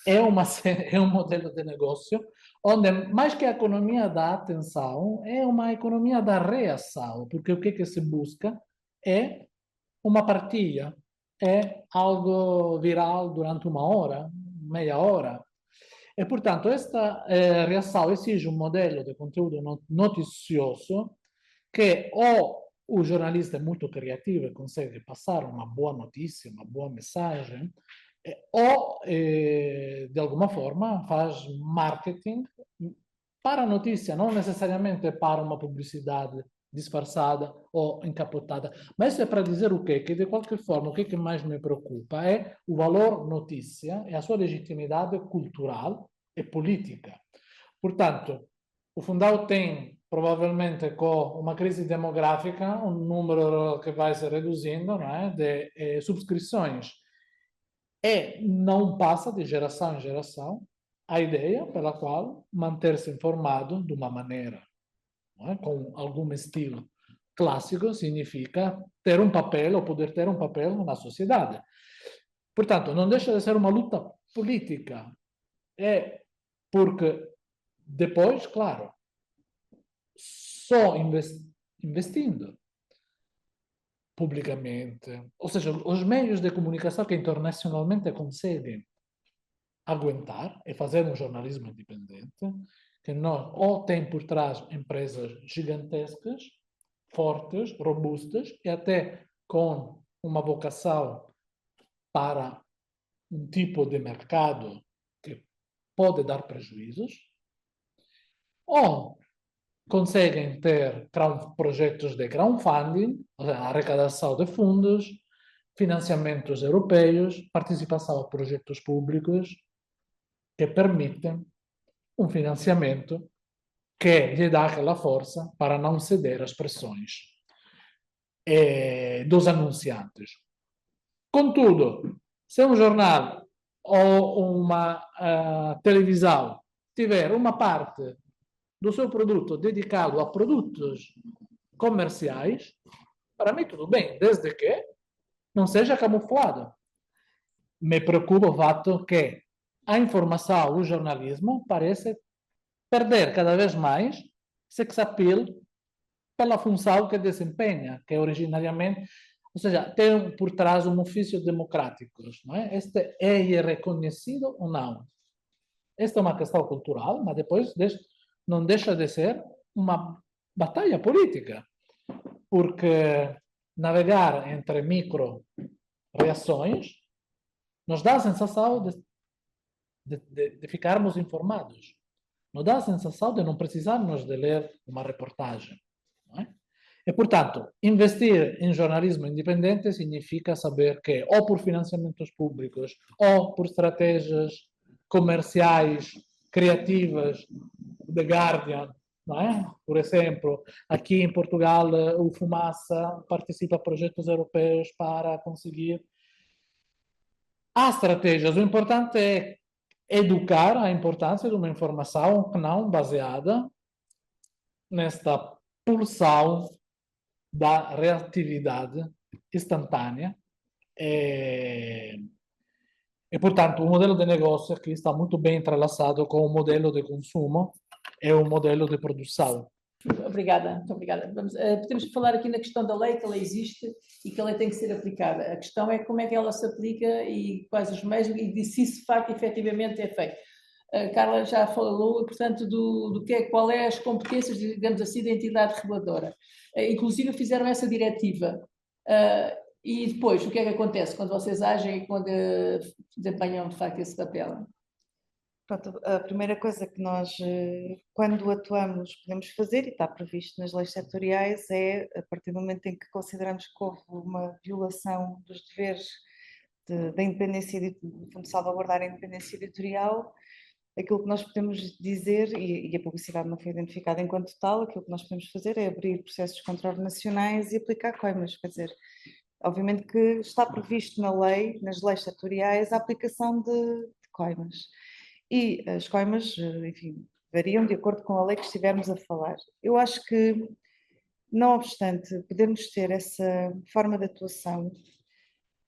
é um modelo de negócio onde, mais que a economia da atenção, é uma economia da reação, porque o que se busca é uma partilha, é algo viral durante uma hora, meia hora. E, portanto, esta reação exige um modelo de conteúdo noticioso que ou o jornalista é muito criativo e consegue passar uma boa notícia, uma boa mensagem, ou, de alguma forma, faz marketing para a notícia, não necessariamente para uma publicidade disfarçada ou encapotada. Mas isso é para dizer o quê? Que, de qualquer forma, o que mais me preocupa é o valor notícia e a sua legitimidade cultural e política. Portanto, o Fundão tem, provavelmente, com uma crise demográfica, um número que vai se reduzindo, não é, de subscrições. E não passa de geração em geração a ideia pela qual manter-se informado de uma maneira, não é, com algum estilo clássico, significa ter um papel ou poder ter um papel na sociedade. Portanto, não deixa de ser uma luta política. É porque depois, claro, só investindo publicamente, ou seja, os meios de comunicação que internacionalmente conseguem aguentar e fazer um jornalismo independente, que nós ou tem por trás empresas gigantescas, fortes, robustas e até com uma vocação para um tipo de mercado que pode dar prejuízos, ou conseguem ter projetos de crowdfunding, ou seja, arrecadação de fundos, financiamentos europeus, participação a projetos públicos que permitem um financiamento que lhe dá aquela força para não ceder às pressões dos anunciantes. Contudo, se um jornal ou uma televisão tiver uma parte do seu produto dedicado a produtos comerciais, para mim tudo bem, desde que não seja camuflado. Me preocupa o fato que a informação, o jornalismo, parece perder cada vez mais sex appeal pela função que desempenha, que originariamente, ou seja, tem por trás um ofício democrático, não é? Este é reconhecido ou não? Esta é uma questão cultural, mas depois não deixa de ser uma batalha política, porque navegar entre micro-reações nos dá a sensação de ficarmos informados. Nos dá a sensação de não precisarmos de ler uma reportagem. Não é? E, portanto, investir em jornalismo independente significa saber que, ou por financiamentos públicos, ou por estratégias comerciais, criativas, The Guardian, não é? Por exemplo, aqui em Portugal, o Fumaça participa de projetos europeus para conseguir. Há estratégias. O importante é educar a importância de uma informação não baseada nesta pulsão da reatividade instantânea. E, portanto, o modelo de negócio aqui está muito bem entrelaçado com o modelo de consumo e o modelo de produção.
Obrigada, muito obrigada. Podemos falar aqui na questão da lei, que ela existe e que a lei tem que ser aplicada. A questão é como é que ela se aplica e quais os meios e se isso de facto efetivamente é feito. A Carla já falou, portanto, qual é as competências, digamos assim, da entidade reguladora. Inclusive fizeram essa diretiva. E depois, o que é que acontece quando vocês agem e quando desempenham de facto esse papel?
Pronto, a primeira coisa que nós, quando atuamos, podemos fazer, e está previsto nas leis setoriais, é, a partir do momento em que consideramos que houve uma violação dos deveres da independência, de salvaguardar a independência editorial, aquilo que nós podemos dizer, e a publicidade não foi identificada enquanto tal, aquilo que nós podemos fazer é abrir processos de controle nacionais e aplicar coimas, quer dizer, obviamente que está previsto na lei, nas leis setoriais, a aplicação de coimas. E as coimas, enfim, variam de acordo com a lei que estivermos a falar. Eu acho que, não obstante podermos ter essa forma de atuação,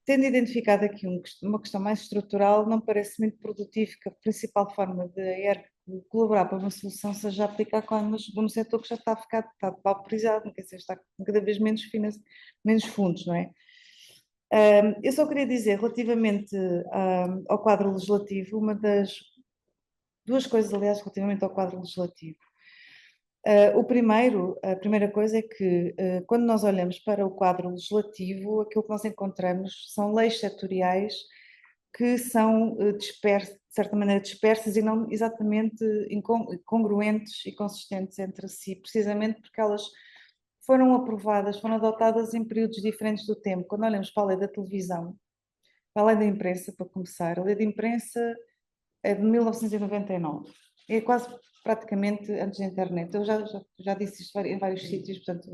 tendo identificado aqui uma questão mais estrutural, não parece muito produtivo que a principal forma de a ERC colaborar para uma solução seja aplicar num setor que já está a ficar pauperizado, quer dizer, está com cada vez menos fundos, não é? Eu só queria dizer, relativamente ao quadro legislativo, duas coisas, aliás, relativamente ao quadro legislativo. A primeira coisa é que, quando nós olhamos para o quadro legislativo, aquilo que nós encontramos são leis setoriais que são, de certa maneira, dispersas e não exatamente congruentes e consistentes entre si, precisamente porque elas foram aprovadas, foram adotadas em períodos diferentes do tempo. Quando olhamos para a lei da televisão, para a lei da imprensa, para começar, a lei da imprensa é de 1999, é quase praticamente antes da internet. Eu já disse isto em vários sítios, portanto,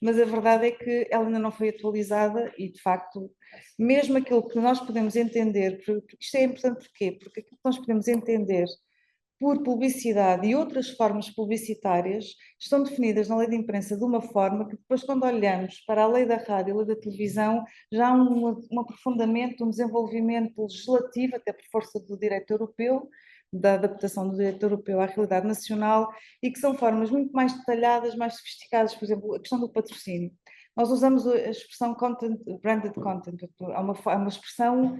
mas a verdade é que ela ainda não foi atualizada e, de facto, mesmo aquilo que nós podemos entender, porque isto é importante porquê? Porque aquilo que nós podemos entender por publicidade e outras formas publicitárias estão definidas na lei de imprensa de uma forma que depois, quando olhamos para a lei da rádio e a lei da televisão, já há um aprofundamento, um desenvolvimento legislativo, até por força do direito europeu, da adaptação do direito europeu à realidade nacional, e que são formas muito mais detalhadas, mais sofisticadas. Por exemplo, a questão do patrocínio. Nós usamos a expressão branded content, é uma expressão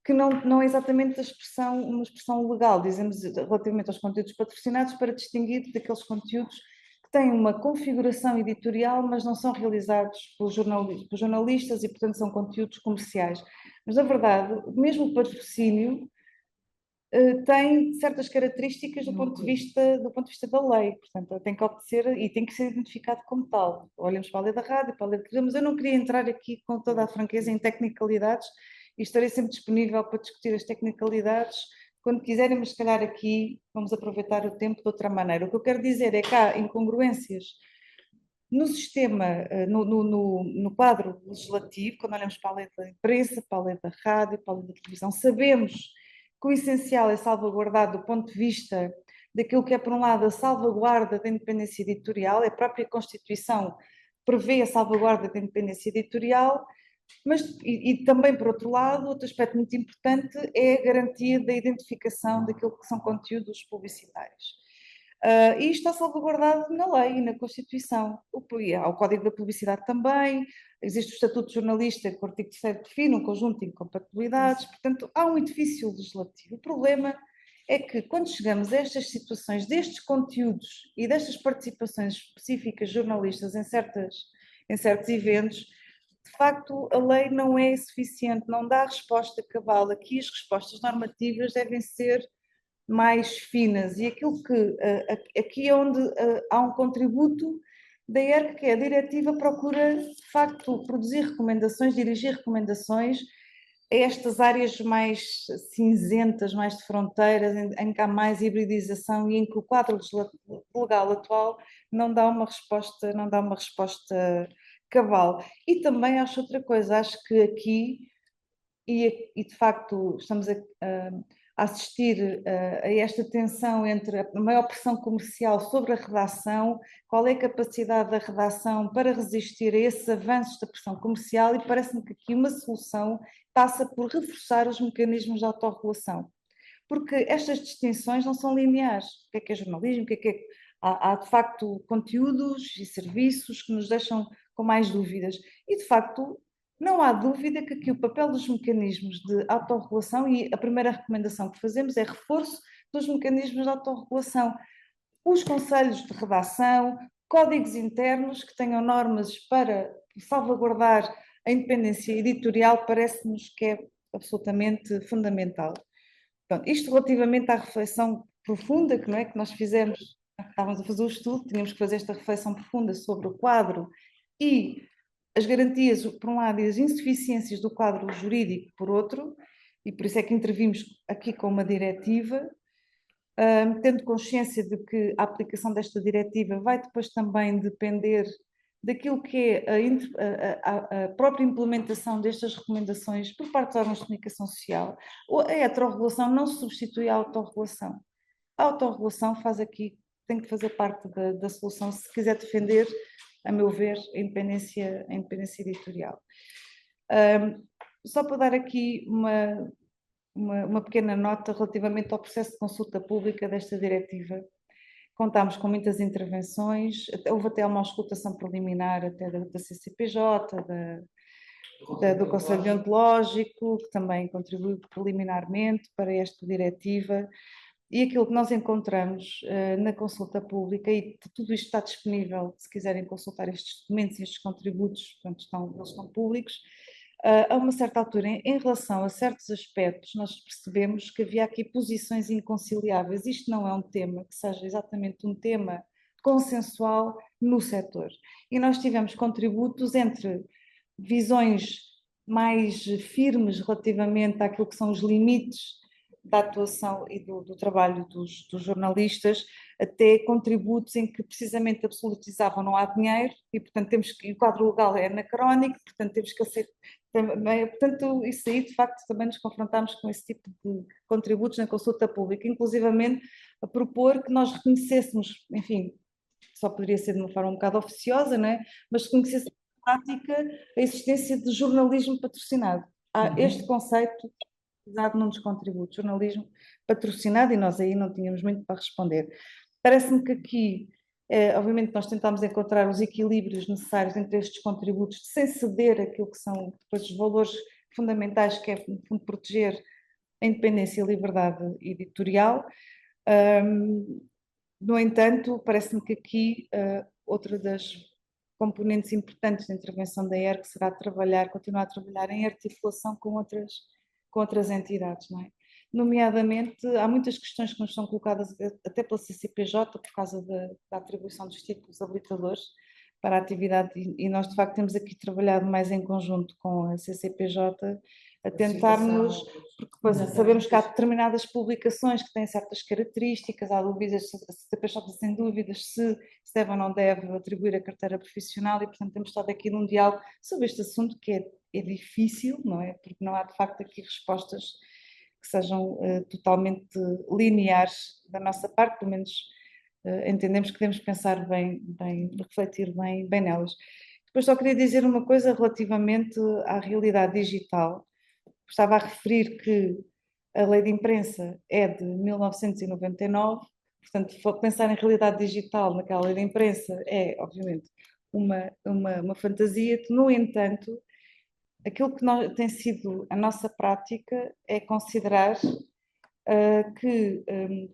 que não é exatamente uma expressão legal, dizemos relativamente aos conteúdos patrocinados, para distinguir daqueles conteúdos que têm uma configuração editorial, mas não são realizados por jornalistas e, portanto, são conteúdos comerciais. Mas, na verdade, mesmo o patrocínio tem certas características do ponto de vista da lei, portanto, tem que obedecer e tem que ser identificado como tal. Olhamos para a lei da rádio, para a lei da televisão, mas eu não queria entrar aqui com toda a franqueza em tecnicalidades e estarei sempre disponível para discutir as tecnicalidades quando quiserem, mas se calhar aqui vamos aproveitar o tempo de outra maneira. O que eu quero dizer é que há incongruências no sistema, no quadro legislativo, quando olhamos para a lei da imprensa, para a lei da rádio, para a lei da televisão, sabemos que o essencial é salvaguardado do ponto de vista daquilo que é, por um lado, a salvaguarda da independência editorial, a própria Constituição prevê a salvaguarda da independência editorial, mas, e também, por outro lado, outro aspecto muito importante é a garantia da identificação daquilo que são conteúdos publicitários. E isto está salvaguardado na lei e na Constituição. Há o Código da Publicidade também, existe o Estatuto de Jornalista, que o artigo 3º define um conjunto de incompatibilidades, portanto, há um edifício legislativo. O problema é que, quando chegamos a estas situações, destes conteúdos e destas participações específicas de jornalistas em certos eventos, de facto, a lei não é suficiente, não dá a resposta cabal. Aqui as respostas normativas devem ser mais finas, e aquilo que aqui é onde há um contributo da ERC, que é a diretiva procura, de facto, produzir recomendações, dirigir recomendações a estas áreas mais cinzentas, mais de fronteiras, em que há mais hibridização e em que o quadro legal atual não dá uma resposta cabal. E também acho outra coisa, acho que aqui, e de facto estamos a assistir a esta tensão entre a maior pressão comercial sobre a redação, qual é a capacidade da redação para resistir a esses avanços da pressão comercial, e parece-me que aqui uma solução passa por reforçar os mecanismos de autorregulação. Porque estas distinções não são lineares. O que é jornalismo? Há de facto conteúdos e serviços que nos deixam com mais dúvidas. E de facto, não há dúvida que aqui o papel dos mecanismos de autorregulação, e a primeira recomendação que fazemos é reforço dos mecanismos de autorregulação. Os conselhos de redação, códigos internos que tenham normas para salvaguardar a independência editorial, parece-nos que é absolutamente fundamental. Pronto, isto relativamente à reflexão profunda que nós fizemos, estávamos a fazer o estudo, tínhamos que fazer esta reflexão profunda sobre o quadro e as garantias, por um lado, e as insuficiências do quadro jurídico, por outro, e por isso é que intervimos aqui com uma diretiva, tendo consciência de que a aplicação desta diretiva vai depois também depender daquilo que é a própria implementação destas recomendações por parte dos órgãos de comunicação social. A heterorregulação não substitui a autorregulação. A autorregulação tem que fazer parte da solução se quiser defender, a meu ver, a independência editorial. Só para dar aqui uma pequena nota relativamente ao processo de consulta pública desta diretiva. Contámos com muitas intervenções, houve até uma auscultação preliminar até da CCPJ, do Conselho Deontológico, que também contribuiu preliminarmente para esta diretiva. E aquilo que nós encontramos na consulta pública, e tudo isto está disponível, se quiserem consultar estes documentos e estes contributos, portanto, eles estão públicos, a uma certa altura, em relação a certos aspectos, nós percebemos que havia aqui posições inconciliáveis. Isto não é um tema que seja exatamente um tema consensual no setor. E nós tivemos contributos entre visões mais firmes relativamente àquilo que são os limites da atuação e do trabalho dos jornalistas, até contributos em que precisamente absolutizavam não há dinheiro e, portanto, temos que, o quadro legal é anacrónico, portanto, temos que aceitar. Portanto, isso aí, de facto, também nos confrontámos com esse tipo de contributos na consulta pública, inclusivamente a propor que nós reconhecêssemos, enfim, só poderia ser de uma forma um bocado oficiosa, não é? Mas reconhecêssemos na prática a existência de jornalismo patrocinado. Há este conceito usado num dos contributos, jornalismo patrocinado, e nós aí não tínhamos muito para responder. Parece-me que aqui, obviamente, nós tentámos encontrar os equilíbrios necessários entre estes contributos, sem ceder aquilo que são depois os valores fundamentais, que é, no fundo, proteger a independência e a liberdade editorial. No entanto, parece-me que aqui outra das componentes importantes da intervenção da ERC será continuar a trabalhar em articulação com outras entidades, não é? Nomeadamente, há muitas questões que nos são colocadas até pela CCPJ por causa da atribuição dos títulos habilitadores para a atividade, e nós de facto temos aqui trabalhado mais em conjunto com a CCPJ a tentarmos, porque depois sabemos que há determinadas publicações que têm certas características, há dúvidas, a CCPJ sem dúvidas se deve ou não deve atribuir a carteira profissional, e portanto temos estado aqui num diálogo sobre este assunto que é difícil, não é? Porque não há de facto aqui respostas que sejam totalmente lineares da nossa parte, pelo menos entendemos que devemos pensar bem, refletir bem nelas. Depois só queria dizer uma coisa relativamente à realidade digital. Estava a referir que a lei de imprensa é de 1999, portanto, pensar em realidade digital naquela lei de imprensa é, obviamente, uma fantasia. No entanto, aquilo que tem sido a nossa prática é considerar que,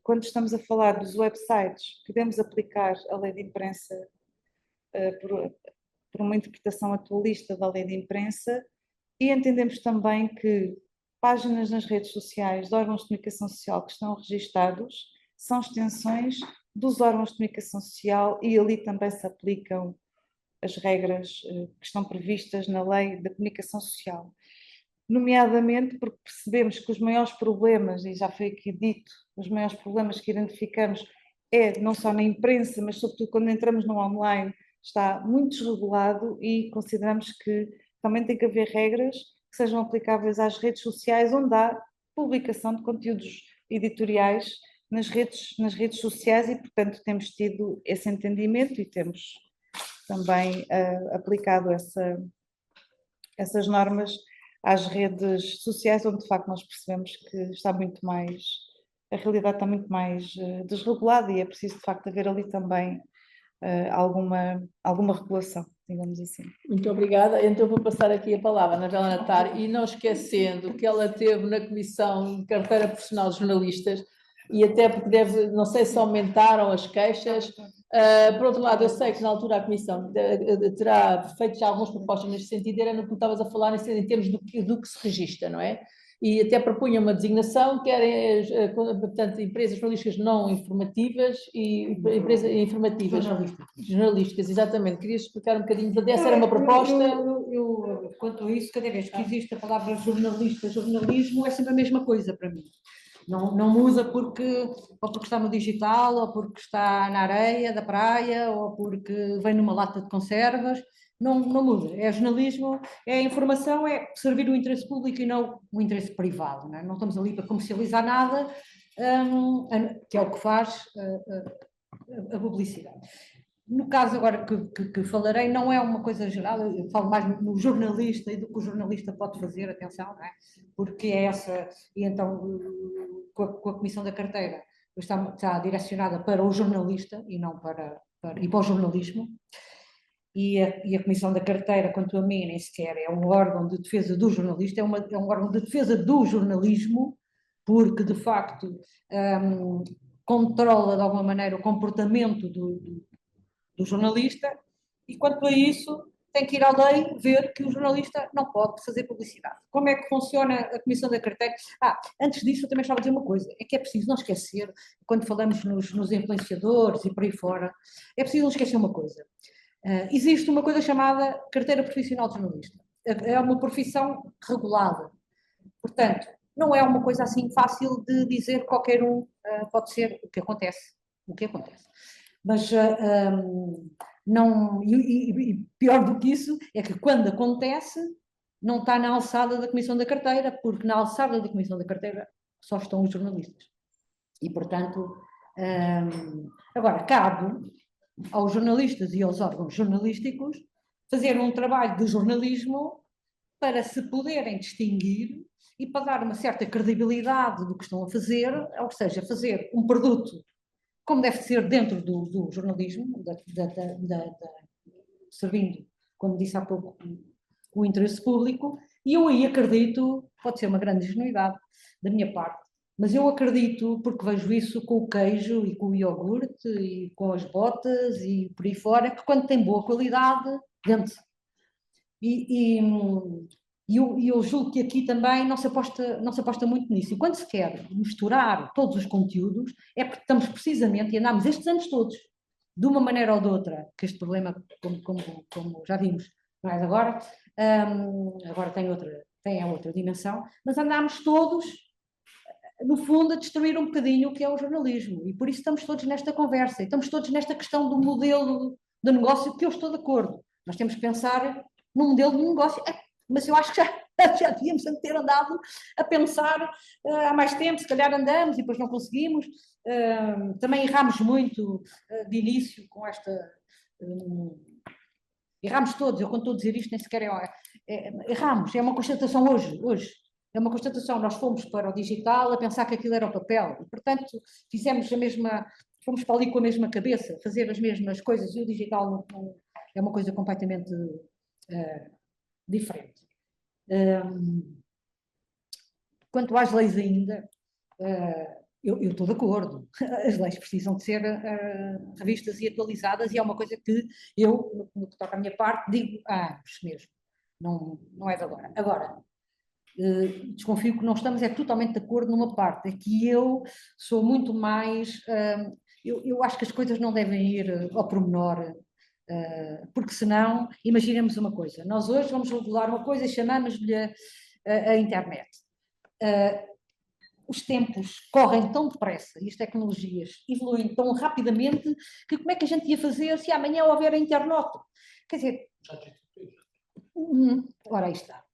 quando estamos a falar dos websites, podemos aplicar a lei de imprensa por uma interpretação atualista da lei de imprensa, e entendemos também que páginas nas redes sociais de órgãos de comunicação social que estão registados são extensões dos órgãos de comunicação social, e ali também se aplicam as regras que estão previstas na lei da comunicação social. Nomeadamente porque percebemos que os maiores problemas, e já foi aqui dito, os maiores problemas que identificamos é não só na imprensa, mas sobretudo quando entramos no online, está muito desregulado, e consideramos que também tem que haver regras que sejam aplicáveis às redes sociais, onde há publicação de conteúdos editoriais nas redes sociais, e portanto temos tido esse entendimento e temos também aplicado essas normas às redes sociais, onde de facto nós percebemos que a realidade está muito mais desregulada, e é preciso de facto haver ali também alguma regulação, digamos assim.
Muito obrigada. Então vou passar aqui a palavra à Anabela Natar, e não esquecendo que ela teve na Comissão de Carteira Profissional de Jornalistas, e até porque não sei se aumentaram as queixas. Por outro lado, eu sei que na altura a Comissão terá feito já algumas propostas neste sentido, era no que estavas a falar em termos do que se registra, não é? E até propunha uma designação que era, portanto, empresas jornalísticas não informativas e empresas informativas. Jornalísticas, exatamente. Querias explicar um bocadinho? Essa era uma proposta.
Quanto a isso, cada vez que existe a palavra jornalista, jornalismo, é sempre a mesma coisa para mim. Não muda ou porque está no digital, ou porque está na areia da praia, ou porque vem numa lata de conservas. Não muda. É jornalismo, é informação, é servir o interesse público e não o interesse privado. Não estamos ali para comercializar nada, que é o que faz a publicidade. no caso agora que falarei, não é uma coisa geral, eu falo mais no jornalista e do que o jornalista pode fazer, atenção, não é? Porque é essa, e então com a Comissão da Carteira está direcionada para o jornalista e não para o jornalismo, e a Comissão da Carteira, quanto a mim, nem sequer é um órgão de defesa do jornalista, é um órgão de defesa do jornalismo, porque de facto controla de alguma maneira o comportamento do jornalista, e quanto a isso tem que ir à lei ver que o jornalista não pode fazer publicidade. Como é que funciona a Comissão da Carteira? Antes disso eu também estava a dizer uma coisa, é que é preciso não esquecer, quando falamos nos influenciadores e por aí fora, é preciso não esquecer uma coisa. Existe uma coisa chamada carteira profissional de jornalista. É uma profissão regulada. Portanto, não é uma coisa assim fácil de dizer que qualquer um pode ser o que acontece. Mas não, e pior do que isso é que quando acontece não está na alçada da Comissão da Carteira, porque na alçada da Comissão da Carteira só estão os jornalistas. E, portanto, agora cabe aos jornalistas e aos órgãos jornalísticos fazer um trabalho de jornalismo para se poderem distinguir e para dar uma certa credibilidade do que estão a fazer, ou seja, fazer um produto como deve ser dentro do jornalismo, servindo, como disse há pouco, o interesse público, e eu aí acredito, pode ser uma grande ingenuidade da minha parte, mas eu acredito, porque vejo isso com o queijo e com o iogurte e com as botas e por aí fora, que quando tem boa qualidade, vende-se. E eu julgo que aqui também não se aposta muito nisso. E quando se quer misturar todos os conteúdos, é porque estamos precisamente, e andamos estes anos todos, de uma maneira ou de outra, que este problema, como já vimos, não é de agora, agora tem a outra dimensão, mas andámos todos, no fundo, a destruir um bocadinho o que é o jornalismo. E por isso estamos todos nesta conversa, e estamos todos nesta questão do modelo de negócio, que eu estou de acordo. Nós temos que pensar num modelo de negócio. Mas eu acho que já devíamos ter andado a pensar há mais tempo, se calhar andamos e depois não conseguimos. Também erramos muito de início com esta... erramos todos, eu quando estou a dizer isto nem sequer erramos, é uma constatação hoje. É uma constatação, nós fomos para o digital a pensar que aquilo era o papel, e portanto fomos para ali com a mesma cabeça, fazer as mesmas coisas, e o digital não é uma coisa completamente diferente. Quanto às leis ainda, eu estou de acordo. As leis precisam de ser revistas e atualizadas, e é uma coisa que eu, no que toca à minha parte, digo há anos mesmo. Não é de agora. Agora, desconfio que não estamos totalmente de acordo numa parte, é que eu sou muito mais... eu acho que as coisas não devem ir ao pormenor, porque senão, imaginemos uma coisa, nós hoje vamos regular uma coisa e chamamos-lhe a internet. Os tempos correm tão depressa e as tecnologias evoluem tão rapidamente que como é que a gente ia fazer se amanhã houver a internet? Quer dizer... ora, aí está.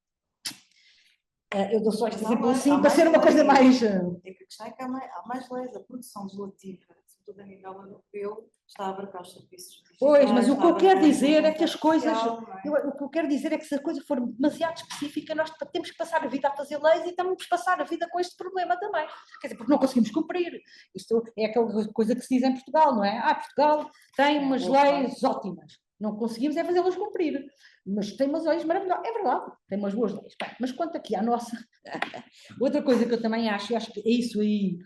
Eu dou só este exemplo assim para ser uma coisa mais...
A questão é que há mais leis, a produção legislativa, sobretudo a nível europeu, está a abarcar os serviços digitais.
Pois, mas o que eu quero dizer é que as coisas... O que eu quero dizer é que se a coisa for demasiado específica, nós temos que passar a vida a fazer leis e temos que passar a vida com este problema também. Quer dizer, porque não conseguimos cumprir. Isto é aquela coisa que se diz em Portugal, não é? Portugal tem umas leis ótimas. Não conseguimos é fazê-las cumprir. Mas tem umas leis maravilhosas. É verdade, tem umas boas leis. Bem, mas quanto aqui à nossa... Outra coisa que eu também acho que é isso aí,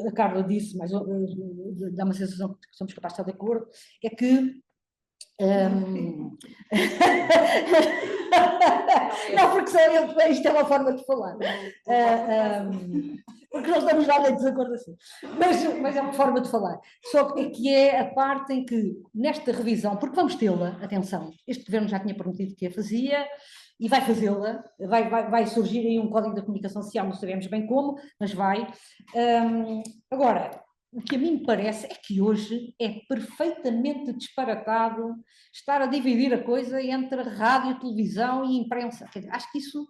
a Carla disse, mas dá uma sensação que somos capazes de estar de acordo, é que... não, porque isto é uma forma de falar. Porque não estamos nada em desacordo assim. Mas é uma forma de falar. Só que é a parte em que, nesta revisão, porque vamos tê-la, atenção, este governo já tinha prometido que a fazia e vai fazê-la, vai surgir aí um código da comunicação social, não sabemos bem como, mas vai. Agora, o que a mim me parece é que hoje é perfeitamente disparatado estar a dividir a coisa entre rádio, televisão e imprensa. Quer dizer, acho que isso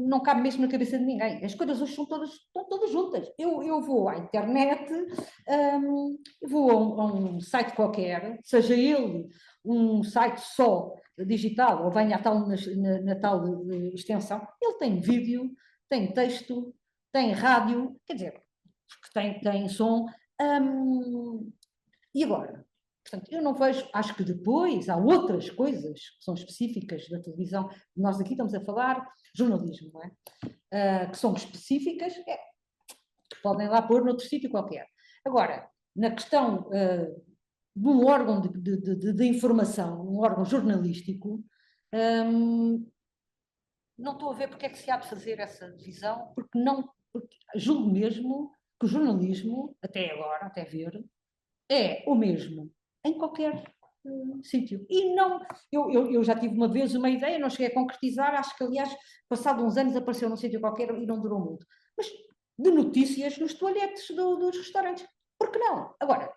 não cabe mesmo na cabeça de ninguém. As coisas hoje estão todas juntas. Eu vou à internet, vou a um site qualquer, seja ele um site só digital ou venha na tal extensão, ele tem vídeo, tem texto, tem rádio, quer dizer, tem som. E agora? Portanto, eu não vejo, acho que depois há outras coisas que são específicas da televisão. Nós aqui estamos a falar jornalismo, não é? Que são específicas, que podem lá pôr noutro sítio qualquer. Agora, na questão de um órgão de informação, um órgão jornalístico, não estou a ver porque é que se há de fazer essa divisão, porque julgo mesmo que o jornalismo, até agora, até ver, é o mesmo em qualquer sítio. E não, eu já tive uma vez uma ideia, não cheguei a concretizar, acho que aliás, passado uns anos apareceu num sítio qualquer e não durou muito. Mas de notícias nos toalhetes dos restaurantes. Por que não? Agora,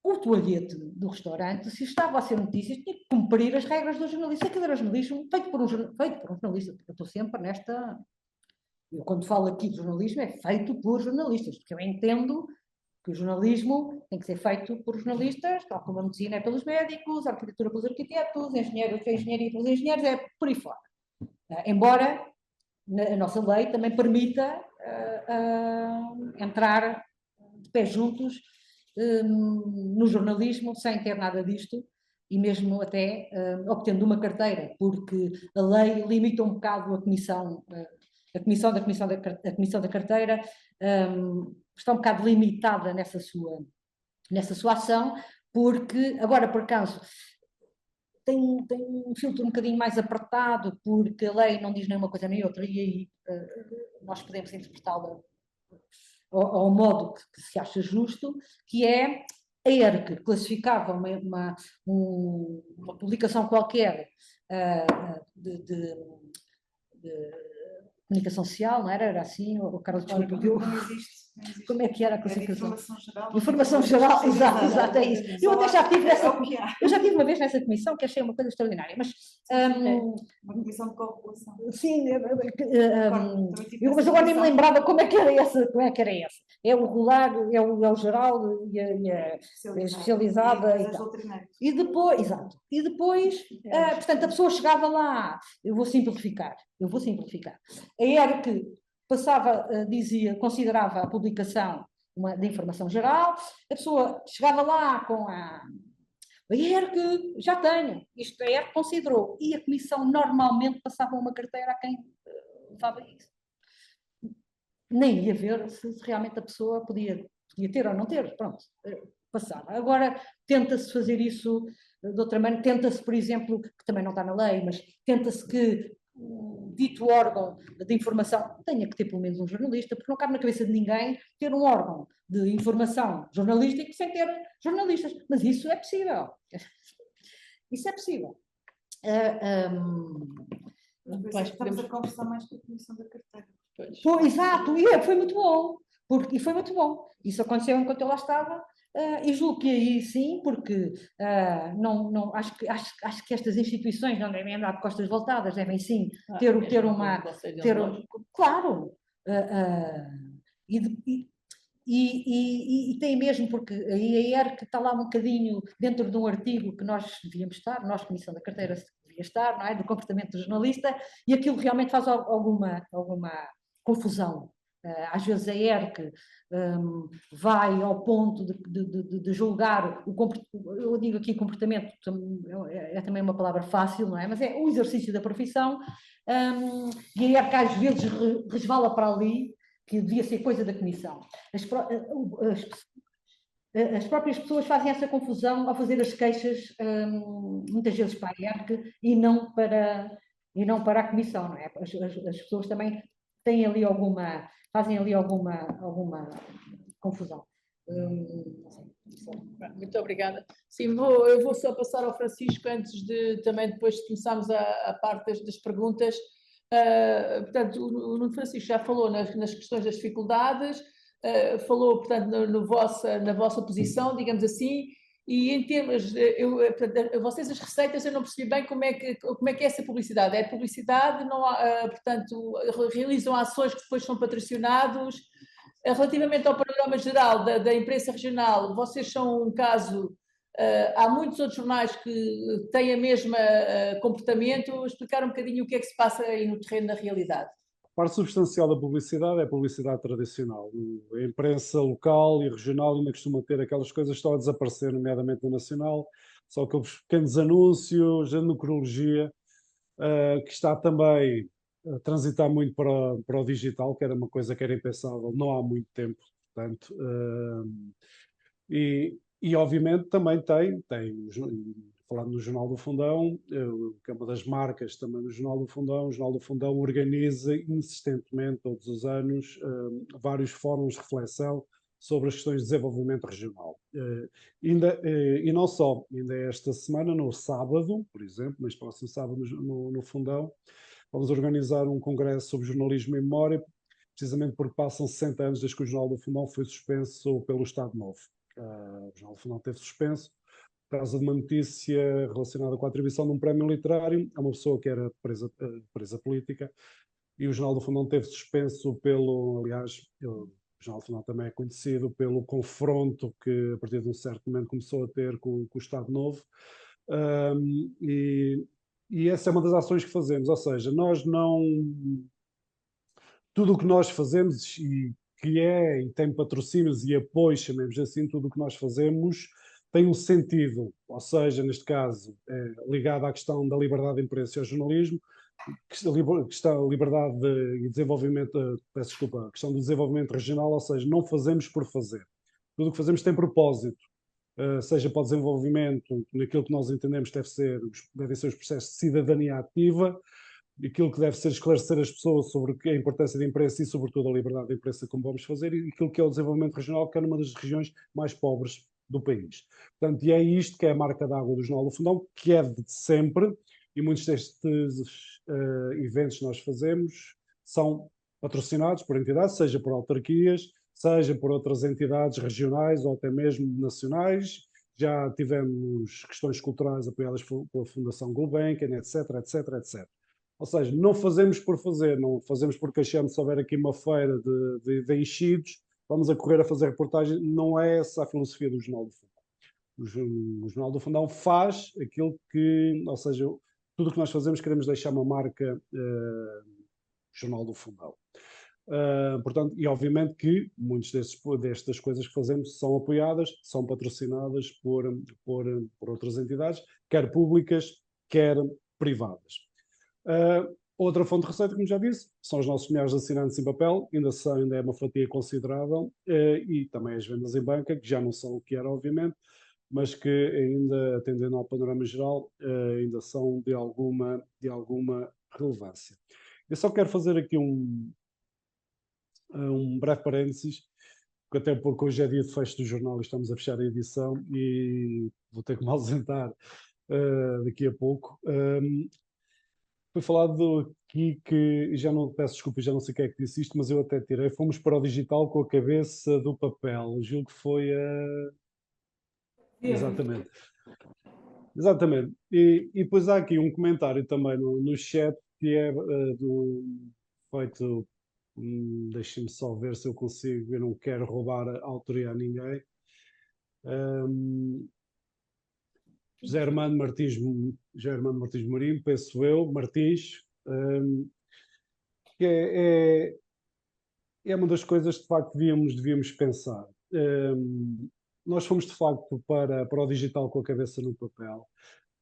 o toalhete do restaurante, se estava a ser notícias, tinha que cumprir as regras do jornalista. Aquilo era jornalismo feito por um jornalista. Eu estou sempre nesta... Eu, quando falo aqui de jornalismo, é feito por jornalistas, porque eu entendo que o jornalismo tem que ser feito por jornalistas, tal como a medicina é pelos médicos, a arquitetura pelos arquitetos, a engenharia pelos engenheiros, é por aí fora. Embora a nossa lei também permita entrar de pés juntos no jornalismo sem ter nada disto e mesmo até obtendo uma carteira, porque a lei limita um bocado a comissão da carteira está um bocado limitada nessa sua ação, porque agora por acaso tem um filtro um bocadinho mais apertado, porque a lei não diz nem uma coisa nem outra, e aí nós podemos interpretá-la ao modo que se acha justo, que é a ERC classificava uma publicação qualquer de comunicação social, não era? Era assim? O Carlos desculpa,
não existe.
Como é que era a classificação?
Informação geral.
Informação geral, exato, é isso. Eu até já tive uma vez nessa comissão que achei uma coisa extraordinária, mas...
uma comissão de corrupção.
Sim, mas agora nem me lembrava como é que era essa. É o regular, é o geral e a especializada. E depois, exato. E depois, portanto, a pessoa chegava lá, eu vou simplificar. A ERC considerava a publicação de informação geral, a pessoa chegava lá com a ERC, já tenho, isto a ERC considerou, e a comissão normalmente passava uma carteira a quem levava isso. Nem ia ver se realmente a pessoa podia ter ou não ter, pronto, passava. Agora tenta-se fazer isso de outra maneira, tenta-se, por exemplo, que também não está na lei, mas tenta-se que dito órgão de informação tenha que ter pelo menos um jornalista, porque não cabe na cabeça de ninguém ter um órgão de informação jornalístico sem ter jornalistas, mas isso é possível. Isso é possível.
Estamos a conversar mais com a Comissão da Carteira.
Exato, e foi muito bom. Foi muito bom. Isso aconteceu enquanto eu lá estava. E julgo que aí sim, porque acho que estas instituições não devem andar de costas voltadas, devem sim ter uma... Claro! E tem mesmo, porque a ERC está lá um bocadinho dentro de um artigo que nós devíamos estar, nós, Comissão da Carteira, devia estar, não é? Do comportamento do jornalista, e aquilo realmente faz alguma confusão. Às vezes a ERC vai ao ponto de julgar eu digo aqui comportamento, é também uma palavra fácil, não é? Mas é o exercício da profissão, e a ERC às vezes resvala para ali, que devia ser coisa da comissão. As próprias pessoas fazem essa confusão ao fazer as queixas, muitas vezes para a ERC e não para a comissão, não é? As pessoas também têm ali fazem ali alguma confusão.
Muito obrigada. Sim, eu vou só passar ao Francisco antes também depois de começarmos a parte das perguntas. Portanto, o Nuno Francisco já falou nas questões das dificuldades. falou, portanto, na vossa posição, digamos assim, e em termos, portanto, vocês as receitas, eu não percebi bem como é que é essa publicidade. É publicidade, não há, portanto, realizam ações que depois são patrocinados. Relativamente ao panorama geral da imprensa regional, vocês são um caso, há muitos outros jornais que têm o mesmo comportamento. Explicar um bocadinho o que é que se passa aí no terreno da realidade.
A parte substancial da publicidade é a publicidade tradicional. A imprensa local e regional ainda costuma ter aquelas coisas que estão a desaparecer, nomeadamente na nacional, só aqueles pequenos anúncios, a numerologia, que está também a transitar muito para o digital, que era uma coisa que era impensável não há muito tempo. Portanto, e obviamente também tem falando no Jornal do Fundão, que é uma das marcas também do Jornal do Fundão, o Jornal do Fundão organiza insistentemente, todos os anos, vários fóruns de reflexão sobre as questões de desenvolvimento regional. E não só, ainda esta semana, no sábado, por exemplo, neste próximo sábado no Fundão, vamos organizar um congresso sobre jornalismo e memória, precisamente porque passam 60 anos desde que o Jornal do Fundão foi suspenso pelo Estado Novo. O Jornal do Fundão teve suspenso por causa de uma notícia relacionada com a atribuição de um prémio literário a uma pessoa que era presa política, e o Jornal do Fundão teve suspenso aliás, o Jornal do Fundão também é conhecido pelo confronto que a partir de um certo momento começou a ter com o Estado Novo, e essa é uma das ações que fazemos, ou seja, nós não... Tudo o que nós fazemos e tem patrocínios e apoios, chamemos assim, tudo o que nós fazemos tem um sentido, ou seja, neste caso, ligado à questão da liberdade de imprensa e ao jornalismo, questão liberdade e desenvolvimento, peço desculpa, a questão do desenvolvimento regional, ou seja, não fazemos por fazer. Tudo o que fazemos tem propósito, seja para o desenvolvimento, naquilo que nós entendemos devem ser os processos de cidadania ativa, aquilo que deve ser esclarecer as pessoas sobre a importância da imprensa e, sobretudo, a liberdade da imprensa, como vamos fazer, e aquilo que é o desenvolvimento regional, que é numa das regiões mais pobres do país. Portanto, e é isto que é a marca d'água do Jornal do Fundão, que é de sempre, e muitos destes eventos que nós fazemos são patrocinados por entidades, seja por autarquias, seja por outras entidades regionais ou até mesmo nacionais. Já tivemos questões culturais apoiadas pela Fundação Gulbenkian, etc, etc, etc. Ou seja, não fazemos por fazer, não fazemos porque achamos se houver aqui uma feira de enchidos, vamos a correr a fazer reportagem. Não é essa a filosofia do Jornal do Fundão. O Jornal do Fundão faz aquilo que, ou seja, tudo o que nós fazemos queremos deixar uma marca Jornal do Fundão. Portanto, e obviamente que muitas destas coisas que fazemos são apoiadas, são patrocinadas por outras entidades, quer públicas, quer privadas. Outra fonte de receita, como já disse, são os nossos milhares de assinantes em papel, ainda é uma fatia considerável, e também as vendas em banca, que já não são o que era, obviamente, mas que ainda, atendendo ao panorama geral, ainda são de alguma relevância. Eu só quero fazer aqui um breve parênteses, até porque hoje é dia de fecho do jornal e estamos a fechar a edição e vou ter que me ausentar daqui a pouco. Foi falado aqui que, peço desculpa, já não sei quem é que disse isto, mas eu até tirei, fomos para o digital com a cabeça do papel. Julgo que foi a... Exatamente. Exatamente. E depois há aqui um comentário também no chat que é feito, deixem-me só ver se eu consigo, eu não quero roubar a autoria a ninguém. José Armando Martins Mourinho, penso eu, Martins, que é uma das coisas que de facto devíamos pensar. Nós fomos de facto para o digital com a cabeça no papel,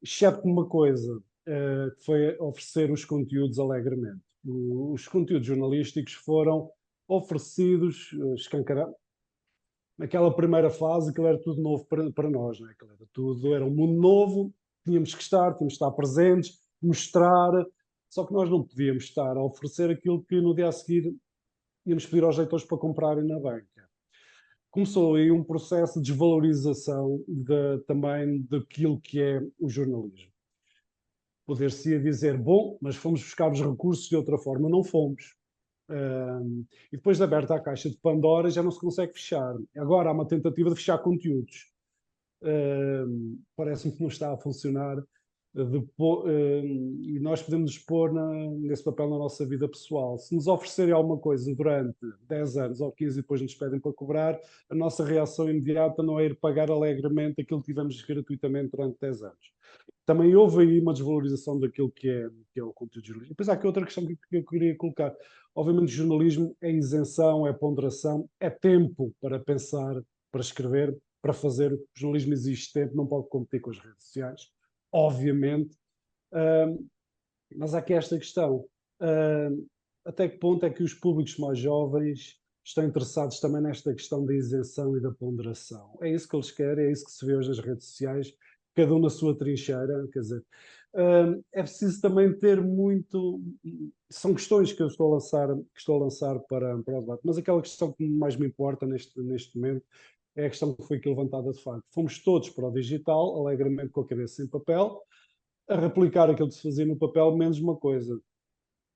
exceto uma coisa, que foi oferecer os conteúdos alegremente. Os conteúdos jornalísticos foram oferecidos, escancarados. Naquela primeira fase, aquilo era tudo novo para nós, né? Era um mundo novo, tínhamos que estar presentes, mostrar, só que nós não podíamos estar a oferecer aquilo que no dia a seguir íamos pedir aos leitores para comprarem na banca. Começou aí um processo de desvalorização também daquilo que é o jornalismo. Poder-se-ia dizer, bom, mas fomos buscar os recursos de outra forma. Não fomos. E depois de aberta a caixa de Pandora já não se consegue fechar. Agora há uma tentativa de fechar conteúdos. Parece-me que não está a funcionar. E nós podemos nos pôr nesse papel na nossa vida pessoal. Se nos oferecerem alguma coisa durante 10 anos ou 15 e depois nos pedem para cobrar, a nossa reação imediata não é ir pagar alegremente aquilo que tivemos gratuitamente durante 10 anos. Também houve aí uma desvalorização daquilo que é o conteúdo de jornalismo. Depois há aqui outra questão que eu queria colocar. Obviamente o jornalismo é isenção, é ponderação, é tempo para pensar, para escrever, para fazer. O jornalismo exige tempo, não pode competir com as redes sociais, obviamente. Mas há aqui esta questão. Até que ponto é que os públicos mais jovens estão interessados também nesta questão da isenção e da ponderação? É isso que eles querem, é isso que se vê hoje nas redes sociais, cada um na sua trincheira, quer dizer, é preciso também ter muito... São questões que eu estou a lançar para o debate, mas aquela questão que mais me importa neste momento é a questão que foi aqui levantada de facto. Fomos todos para o digital, alegremente com a cabeça em papel, a replicar aquilo que se fazia no papel, menos uma coisa,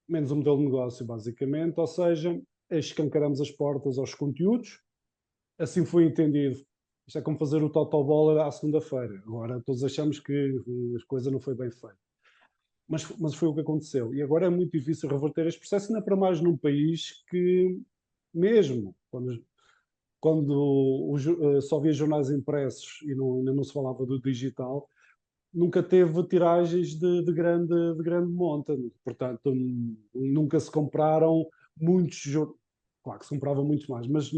menos um modelo de negócio, basicamente, ou seja, escancaramos as portas aos conteúdos, assim foi entendido. Isto é como fazer o totobola à segunda-feira. Agora todos achamos que a coisa não foi bem feita. Mas foi o que aconteceu. E agora é muito difícil reverter este processo, ainda para mais num país que, mesmo quando só havia jornais impressos e ainda não se falava do digital, nunca teve tiragens de grande monta. Portanto, nunca se compraram muitos jornais. Claro que se comprava muito mais, mas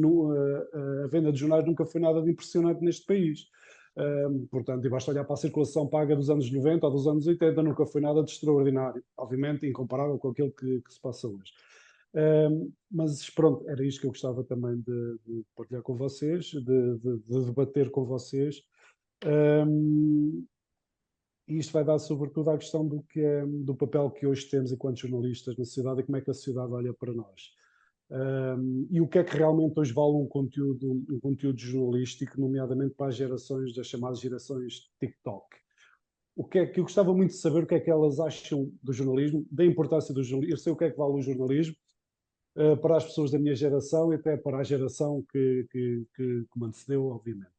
a venda de jornais nunca foi nada de impressionante neste país. Portanto, e basta olhar para a circulação paga dos anos 90 ou dos anos 80, nunca foi nada de extraordinário. Obviamente, incomparável com aquilo que se passa hoje. Mas pronto, era isto que eu gostava também de partilhar com vocês, de debater com vocês. E isto vai dar sobretudo à questão do papel que hoje temos enquanto jornalistas na sociedade e como é que a sociedade olha para nós. E o que é que realmente hoje vale um conteúdo jornalístico, nomeadamente para as gerações, das chamadas gerações TikTok. O que é que eu gostava muito de saber, o que é que elas acham do jornalismo, da importância do jornalismo. Eu sei o que é que vale o jornalismo para as pessoas da minha geração e até para a geração que me antecedeu, obviamente.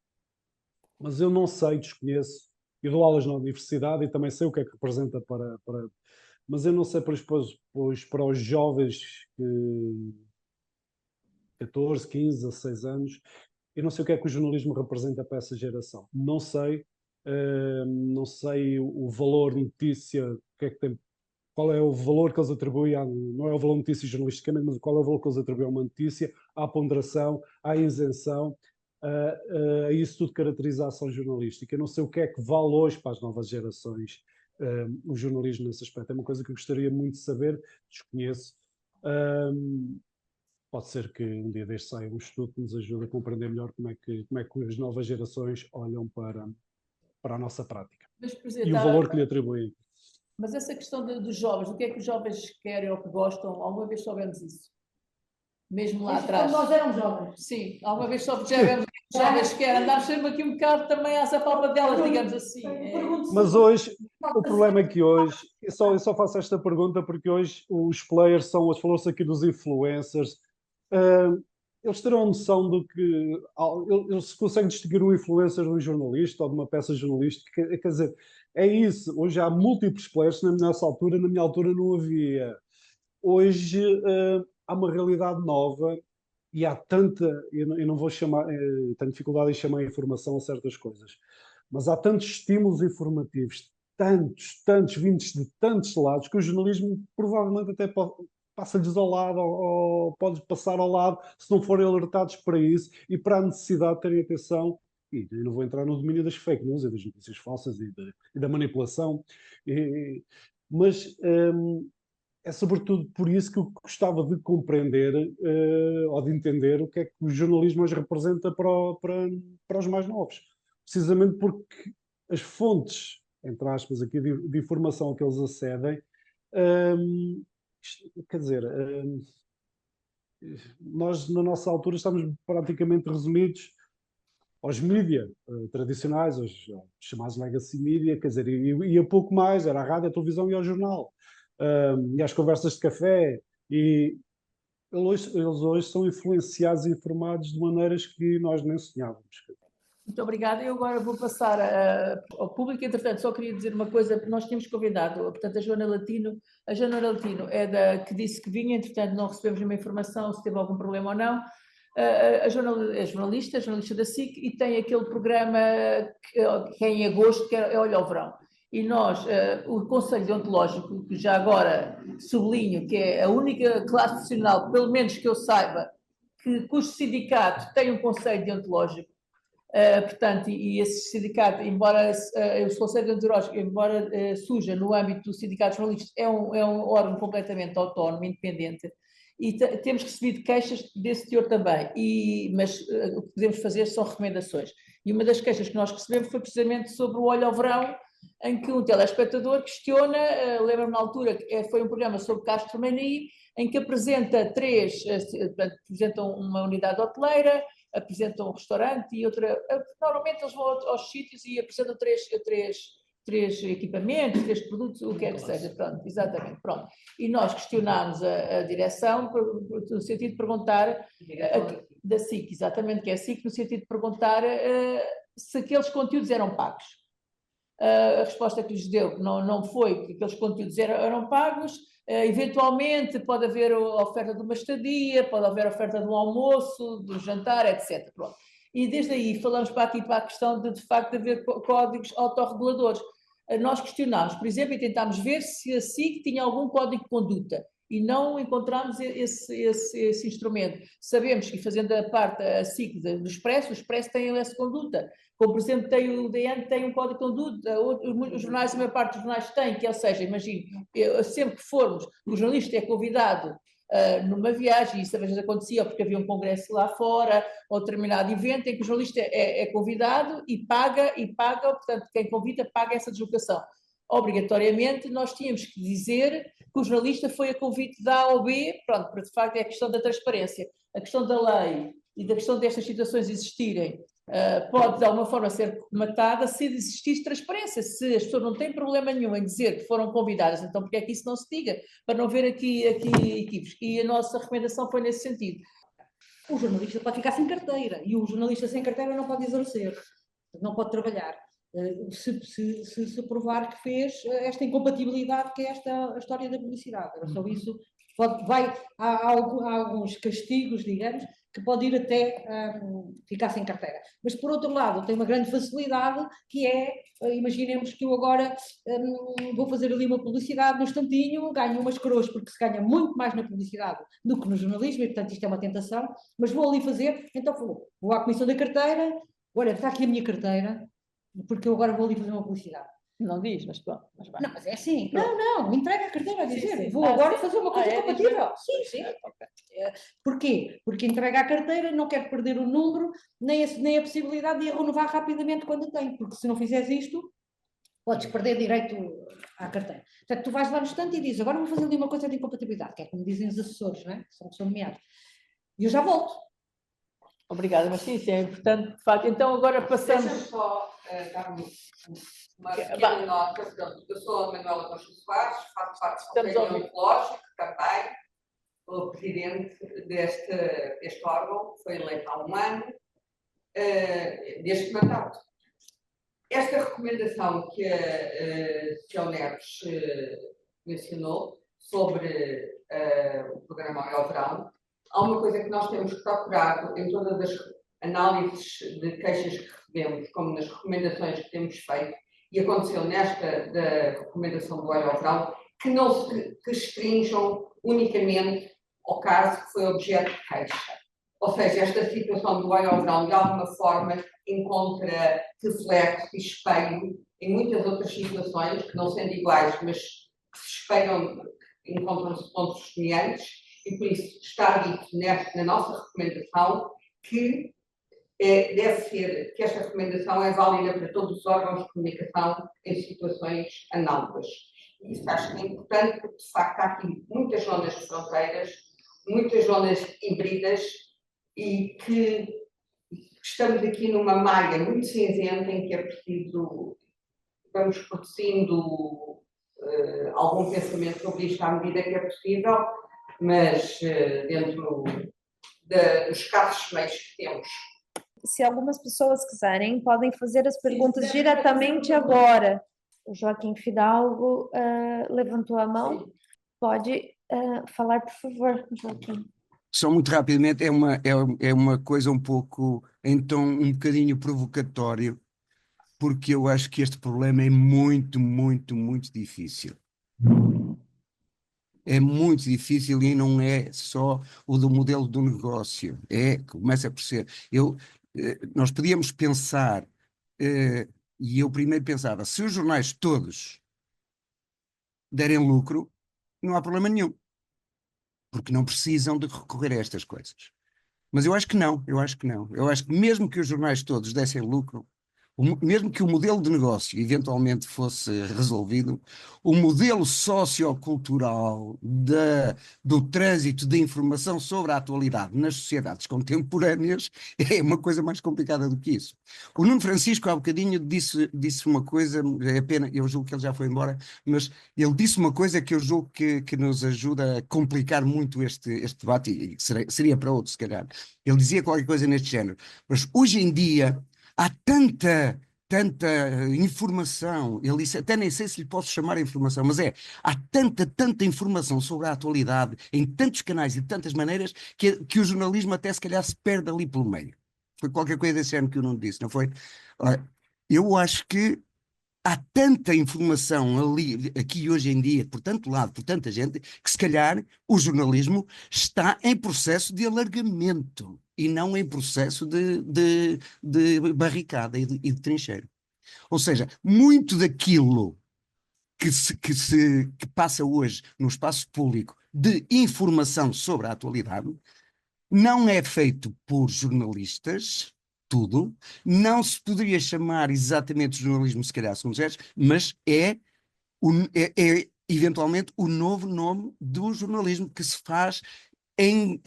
Mas eu não sei, desconheço. Eu dou aulas na universidade e também sei o que é que representa mas eu não sei para os jovens que 14, 15, 16 anos, eu não sei o que é que o jornalismo representa para essa geração. Não sei o valor de notícia, o que é que tem, qual é o valor que eles atribuem, não é o valor de notícia jornalisticamente, mas qual é o valor que eles atribuem a uma notícia, à ponderação, à isenção, a isso tudo caracteriza a ação jornalística. Eu não sei o que é que vale hoje para as novas gerações o jornalismo nesse aspecto. É uma coisa que eu gostaria muito de saber, desconheço. Pode ser que um dia deste saia um estudo que nos ajude a compreender melhor como é que as novas gerações olham para a nossa prática. E o valor que lhe atribuem.
Mas essa questão dos jovens, o que é que os jovens querem ou que gostam, alguma vez soubemos isso? Mesmo lá atrás.
Quando nós éramos jovens.
Sim, alguma vez já vemos o que os jovens querem. Andámos sempre aqui um bocado também à sapalpa delas, digamos assim.
Mas hoje, o problema é que hoje, eu só faço esta pergunta porque hoje os players falou-se aqui dos influencers, eles terão a noção do que eles conseguem distinguir um influencer de um jornalista ou de uma peça jornalística, quer dizer, é isso, hoje há múltiplos players, na minha altura não havia. Hoje há uma realidade nova e há tanta, eu não vou chamar, tenho dificuldade em chamar a informação a certas coisas, mas há tantos estímulos informativos, tantos vindos de tantos lados, que o jornalismo provavelmente até passa-lhes ao lado ou pode passar ao lado se não forem alertados para isso e para a necessidade de terem atenção. E eu não vou entrar no domínio das fake news e das notícias falsas e da manipulação, mas é sobretudo por isso que eu gostava de compreender ou de entender o que é que o jornalismo hoje representa para os mais novos. Precisamente porque as fontes, entre aspas, aqui de informação a que eles acedem, quer dizer, nós na nossa altura estamos praticamente resumidos aos mídia tradicionais, aos chamados legacy media, quer dizer, e a pouco mais, era a rádio, a televisão e ao jornal. E às conversas de café, e Eles hoje são influenciados e informados de maneiras que nós nem sonhávamos.
Muito obrigada. Eu agora vou passar ao público. Entretanto, só queria dizer uma coisa, nós tínhamos convidado, portanto, a Joana Latino. A Joana Latino é que disse que vinha, entretanto, não recebemos nenhuma informação se teve algum problema ou não. A Joana é jornalista da SIC, e tem aquele programa que é em agosto, que é Olha ao Verão. E nós, o Conselho Deontológico, que já agora sublinho, que é a única classe profissional, pelo menos que eu saiba, cujo sindicato tem um Conselho Deontológico. Portanto, e esse sindicato, embora o Conselho Deontológico, embora surja no âmbito do Sindicato de Jornalistas, é um órgão completamente autónomo, independente, e temos recebido queixas desse teor também, mas o que podemos fazer são recomendações. E uma das queixas que nós recebemos foi precisamente sobre o Olho ao Verão, em que um telespectador questiona, lembro-me na altura, que foi um programa sobre Castro Manaí, em que apresentam uma unidade hoteleira, apresentam um restaurante e outra. Normalmente eles vão aos sítios e apresentam três equipamentos, 3 produtos, o que é que seja. Pronto, exatamente. Pronto. E nós questionámos a direção no sentido de perguntar, da SIC, exatamente, que é a SIC, no sentido de perguntar se aqueles conteúdos eram pagos. A resposta que lhes deu não foi que aqueles conteúdos eram pagos. Eventualmente pode haver a oferta de uma estadia, pode haver a oferta de um almoço, de um jantar, etc. Pronto. E desde aí falamos para a questão de facto de haver códigos autorreguladores. Nós questionámos, por exemplo, e tentámos ver se a SIC tinha algum código de conduta e não encontramos esse instrumento. Sabemos que, fazendo a parte a SIC do Expresso, o Expresso tem essa conduta. Como, por exemplo, o DN tem um código de conduta, os jornais, a maior parte dos jornais têm, ou seja, imagino, sempre que formos, o jornalista é convidado numa viagem, isso às vezes acontecia porque havia um congresso lá fora, ou determinado evento em que o jornalista é convidado e paga, portanto, quem convida paga essa deslocação. Obrigatoriamente, nós tínhamos que dizer que o jornalista foi a convite da A ou B, pronto, porque de facto é a questão da transparência. A questão da lei e da questão destas situações existirem pode de alguma forma ser matada se existisse transparência. Se as pessoas não têm problema nenhum em dizer que foram convidadas, então porque é que isso não se diga? Para não haver aqui equipes. E a nossa recomendação foi nesse sentido.
O jornalista pode ficar sem carteira, e o jornalista sem carteira não pode exercer, não pode trabalhar. Se provar que fez esta incompatibilidade que é a história da publicidade. Era só isso. Há alguns castigos, digamos, que pode ir até ficar sem carteira. Mas, por outro lado, tem uma grande facilidade, que é, imaginemos que eu agora vou fazer ali uma publicidade no instantinho, ganho umas coroas, porque se ganha muito mais na publicidade do que no jornalismo, e, portanto, isto é uma tentação, mas vou ali fazer, então vou à comissão da carteira, olha, está aqui a minha carteira, porque eu agora vou ali fazer uma publicidade.
Não diz, mas pronto.
Não, mas é assim. Não, entrega a carteira a dizer.
Sim.
Vou agora fazer uma coisa
é
compatível. Sim. Porquê? Porque entrega a carteira, não quer perder o número, nem a possibilidade de renovar rapidamente quando tem. Porque se não fizeres isto, podes perder direito à carteira. Portanto, tu vais lá no instante e dizes, agora vou fazer ali uma coisa de incompatibilidade, que é como dizem os assessores, não é? São nomeados. E eu já volto.
Obrigada, mas sim, é importante, de facto. Então agora passamos...
Deixa-me só dar uma pequena nota. Pronto, eu sou a Manuela Costa Soares, faço parte do Conselho Deontológico, também sou presidente deste órgão, foi eleito há um ano, deste mandato. Esta recomendação que a Sr. Neves mencionou sobre o programa Olho ao Verão, há uma coisa que nós temos procurado em todas as análises de queixas que recebemos, como nas recomendações que temos feito, e aconteceu nesta da recomendação do Olho ao Verão, que não se restringam unicamente ao caso que foi objeto de queixa. Ou seja, esta situação do Olho ao Verão, de alguma forma, encontra reflexo e espelho em muitas outras situações, que não sendo iguais, mas que se espelham, encontram-se pontos semelhantes, e por isso está dito na nossa recomendação que deve ser, que esta recomendação é válida para todos os órgãos de comunicação em situações análogas. E isso acho que é importante, porque de facto há aqui muitas zonas de fronteiras, muitas zonas híbridas, e que estamos aqui numa malha muito cinzenta em que é preciso, vamos produzindo algum pensamento sobre isto à medida que é possível, mas dentro dos escassos meios que temos.
Se algumas pessoas quiserem, podem fazer as perguntas diretamente agora. O Joaquim Fidalgo levantou a mão. Pode falar, por favor, Joaquim.
Só muito rapidamente, é uma coisa um pouco, então, um bocadinho provocatório, porque eu acho que este problema é muito, muito, muito difícil. É muito difícil e não é só o do modelo do negócio, começa por ser. Nós podíamos pensar, e eu primeiro pensava, se os jornais todos derem lucro, não há problema nenhum, porque não precisam de recorrer a estas coisas. Mas eu acho que não. Eu acho que mesmo que os jornais todos dessem lucro, mesmo que o modelo de negócio eventualmente fosse resolvido, o modelo sociocultural do trânsito de informação sobre a atualidade nas sociedades contemporâneas é uma coisa mais complicada do que isso. O Nuno Francisco há bocadinho disse uma coisa, é pena, eu julgo que ele já foi embora, mas ele disse uma coisa que eu julgo que nos ajuda a complicar muito este debate, e seria para outro se calhar. Ele dizia qualquer coisa neste género, mas hoje em dia há tanta informação, ele disse, até nem sei se lhe posso chamar informação, mas há tanta informação sobre a atualidade, em tantos canais e de tantas maneiras, que o jornalismo até se calhar se perde ali pelo meio. Foi qualquer coisa desse ano que eu não disse, não foi? Eu acho que há tanta informação ali, aqui hoje em dia, por tanto lado, por tanta gente, que se calhar o jornalismo está em processo de alargamento e não em processo de barricada e de trincheiro. Ou seja, muito daquilo que passa hoje no espaço público de informação sobre a atualidade não é feito por jornalistas, tudo, não se poderia chamar exatamente de jornalismo, se calhar, segundo Sérgio, mas é eventualmente o novo nome do jornalismo que se faz em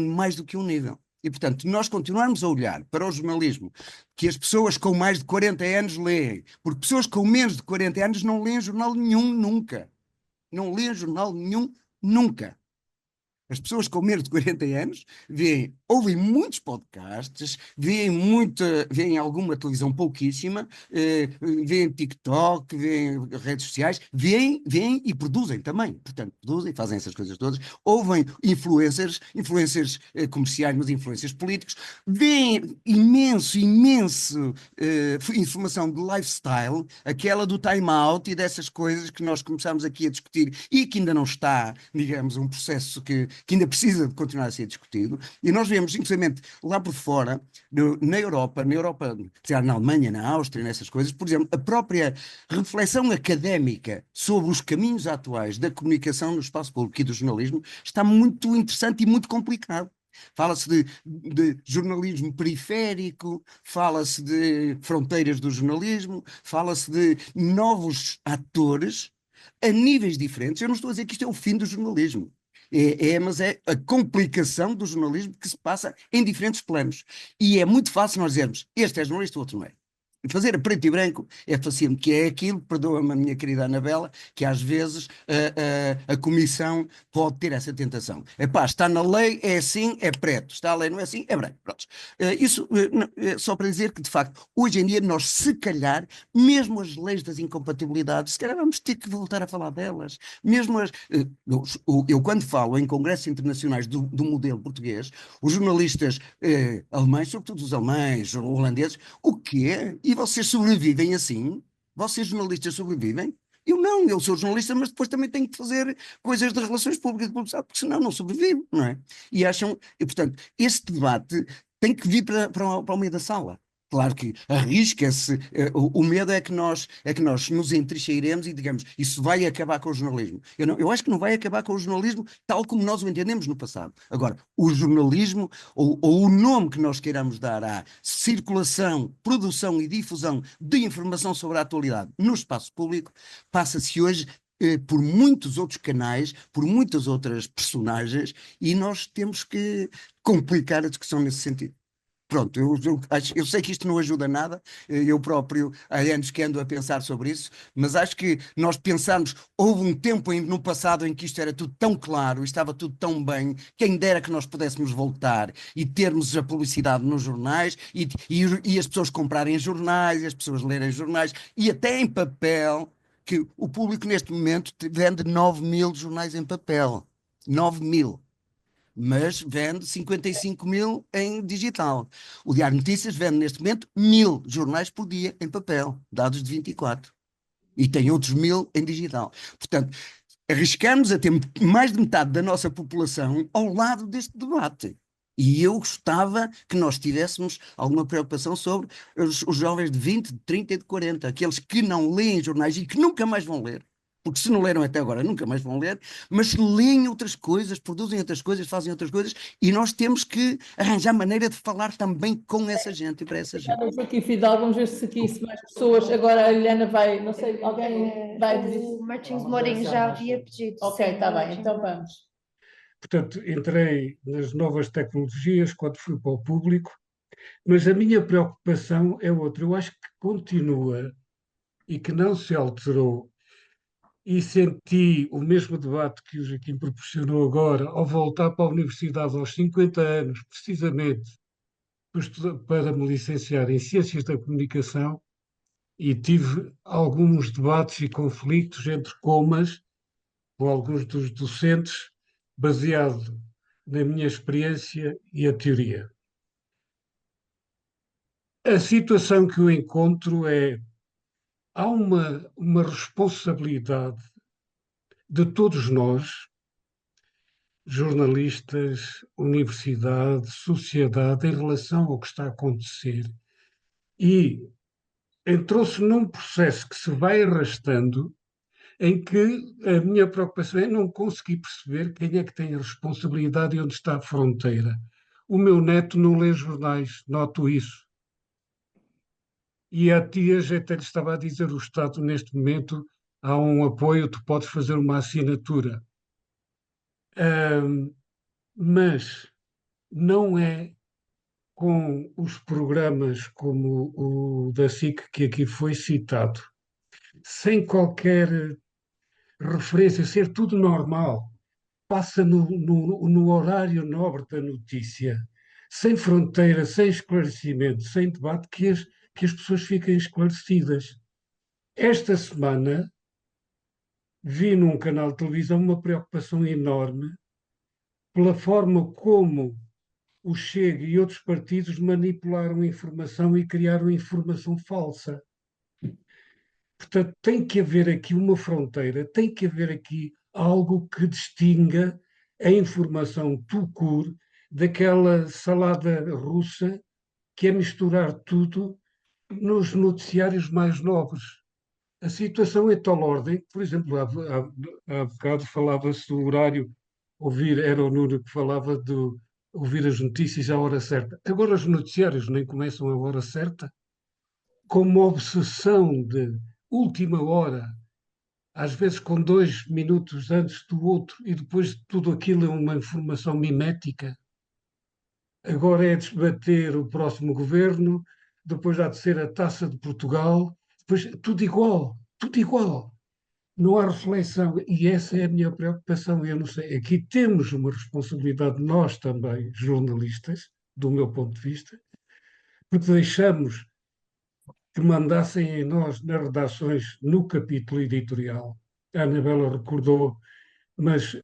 mais do que um nível. E, portanto, nós continuarmos a olhar para o jornalismo que as pessoas com mais de 40 anos leem, porque pessoas com menos de 40 anos não leem jornal nenhum nunca. Não leem jornal nenhum nunca. As pessoas com menos de 40 anos ouvem muitos podcasts, veem alguma televisão pouquíssima, veem TikTok, veem redes sociais, veem e produzem também. Portanto, produzem, fazem essas coisas todas, ouvem influencers comerciais, mas influencers políticos, veem imenso informação de lifestyle, aquela do time out e dessas coisas que nós começamos aqui a discutir e que ainda não está, digamos, um processo que ainda precisa de continuar a ser discutido, e nós vemos, inclusive, lá por fora, na Europa, na Alemanha, na Áustria, nessas coisas, por exemplo, a própria reflexão académica sobre os caminhos atuais da comunicação no espaço público e do jornalismo está muito interessante e muito complicado. Fala-se de jornalismo periférico, fala-se de fronteiras do jornalismo, fala-se de novos atores a níveis diferentes. Eu não estou a dizer que isto é o fim do jornalismo. Mas é a complicação do jornalismo que se passa em diferentes planos. E é muito fácil nós dizermos, este é jornalista, o outro não é. Fazer a preto e branco é fácil, que é aquilo, perdoa-me a minha querida Anabela, que às vezes a comissão pode ter essa tentação. Está na lei, é assim, é preto. Está a lei, não é assim, é branco. Pronto. Isso só para dizer que, de facto, hoje em dia nós, se calhar, mesmo as leis das incompatibilidades, se calhar vamos ter que voltar a falar delas. Mesmo eu quando falo em congressos internacionais do modelo português, os jornalistas alemães, sobretudo os alemães, holandeses, o quê? E vocês sobrevivem assim? Vocês jornalistas sobrevivem? Eu não, eu sou jornalista, mas depois também tenho que fazer coisas de relações públicas de publicidade, porque senão não sobrevivo, não é? E portanto, este debate tem que vir para o meio da sala. Claro que arrisca-se, o medo é que nós nos entrincheiremos e digamos, isso vai acabar com o jornalismo. Eu acho que não vai acabar com o jornalismo tal como nós o entendemos no passado. Agora, o jornalismo, ou o nome que nós queiramos dar à circulação, produção e difusão de informação sobre a atualidade no espaço público, passa-se hoje por muitos outros canais, por muitas outras personagens, e nós temos que complicar a discussão nesse sentido. Pronto, eu sei que isto não ajuda nada, eu próprio há anos que ando a pensar sobre isso, mas acho que nós pensamos, houve um tempo no passado em que isto era tudo tão claro, estava tudo tão bem, quem dera que nós pudéssemos voltar e termos a publicidade nos jornais e as pessoas comprarem jornais, as pessoas lerem jornais e até em papel, que o público neste momento vende 9.000 jornais em papel. 9.000. Mas vende 55.000 em digital. O Diário de Notícias vende neste momento 1.000 jornais por dia em papel, dados de 24. E tem outros 1.000 em digital. Portanto, arriscamos a ter mais de metade da nossa população ao lado deste debate. E eu gostava que nós tivéssemos alguma preocupação sobre os jovens de 20, de 30 e de 40, aqueles que não leem jornais e que nunca mais vão ler. Porque se não leram até agora, nunca mais vão ler, mas leem outras coisas, produzem outras coisas, fazem outras coisas, e nós temos que arranjar maneira de falar também com essa gente e para essa gente.
Vamos aqui, Fidel, vamos ver se aqui se mais pessoas. Agora a Helena vai, não sei, alguém vai dizer.
O Martins Mourinho já havia pedido.
Ok,
sim,
está bem,
Martins
então
Mourinho.
vamos.
Portanto, entrei nas novas tecnologias quando fui para o público, mas a minha preocupação é outra. Eu acho que continua e que não se alterou, e senti o mesmo debate que o Joaquim proporcionou agora ao voltar para a universidade aos 50 anos, precisamente para me licenciar em Ciências da Comunicação, e tive alguns debates e conflitos entre comas com alguns dos docentes, baseado na minha experiência e a teoria. A situação que eu encontro é: há uma responsabilidade de todos nós, jornalistas, universidade, sociedade, em relação ao que está a acontecer. E entrou-se num processo que se vai arrastando, em que a minha preocupação é não conseguir perceber quem é que tem a responsabilidade e onde está a fronteira. O meu neto não lê jornais, noto isso. E a tia já até lhe estava a dizer: o Estado, neste momento, há um apoio, tu podes fazer uma assinatura. Mas não é com os programas como o da SIC, que aqui foi citado, sem qualquer referência, ser tudo normal, passa no horário nobre da notícia, sem fronteira, sem esclarecimento, sem debate, que as pessoas fiquem esclarecidas. Esta semana vi num canal de televisão uma preocupação enorme pela forma como o Chega e outros partidos manipularam a informação e criaram informação falsa. Portanto, tem que haver aqui uma fronteira, tem que haver aqui algo que distinga a informação tout court daquela salada russa que é misturar tudo nos noticiários mais nobres. A situação é de tal ordem, por exemplo, há bocado falava-se do horário, era o Nuno que falava de ouvir as notícias à hora certa. Agora os noticiários nem começam à hora certa, com uma obsessão de última hora, às vezes com 2 minutos antes do outro, e depois tudo aquilo é uma informação mimética. Agora é debater o próximo governo, depois há de ser a Taça de Portugal, depois tudo igual, tudo igual. Não há reflexão, e essa é a minha preocupação. Eu não sei, aqui temos uma responsabilidade, nós também, jornalistas, do meu ponto de vista, porque deixamos que mandassem em nós, nas redações, no capítulo editorial. A Anabela recordou, mas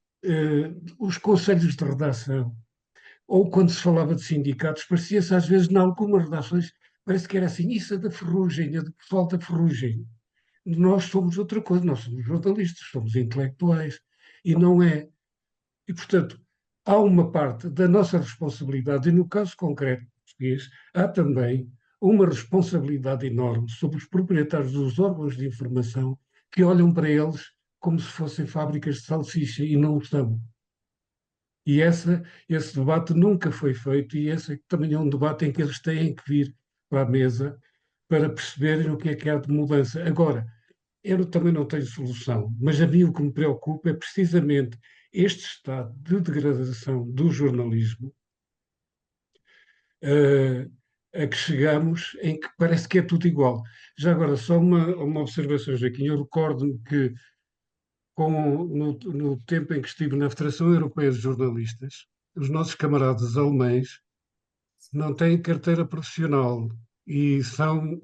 os conselhos de redação, ou quando se falava de sindicatos, parecia-se às vezes, em algumas redações, parece que era assim: isso é da ferrugem, é do pessoal da ferrugem. Nós somos outra coisa, nós somos jornalistas, somos intelectuais, e não é. E, portanto, há uma parte da nossa responsabilidade, e no caso concreto português, há também uma responsabilidade enorme sobre os proprietários dos órgãos de informação, que olham para eles como se fossem fábricas de salsicha, e não o são. E esse debate nunca foi feito, e esse também é um debate em que eles têm que vir para a mesa para perceberem o que é há de mudança. Agora, eu também não tenho solução, mas a mim o que me preocupa é precisamente este estado de degradação do jornalismo, a que chegamos, em que parece que é tudo igual. Já agora, só uma observação, Joaquim. Eu recordo-me que no tempo em que estive na Federação Europeia de Jornalistas, os nossos camaradas alemães não têm carteira profissional e são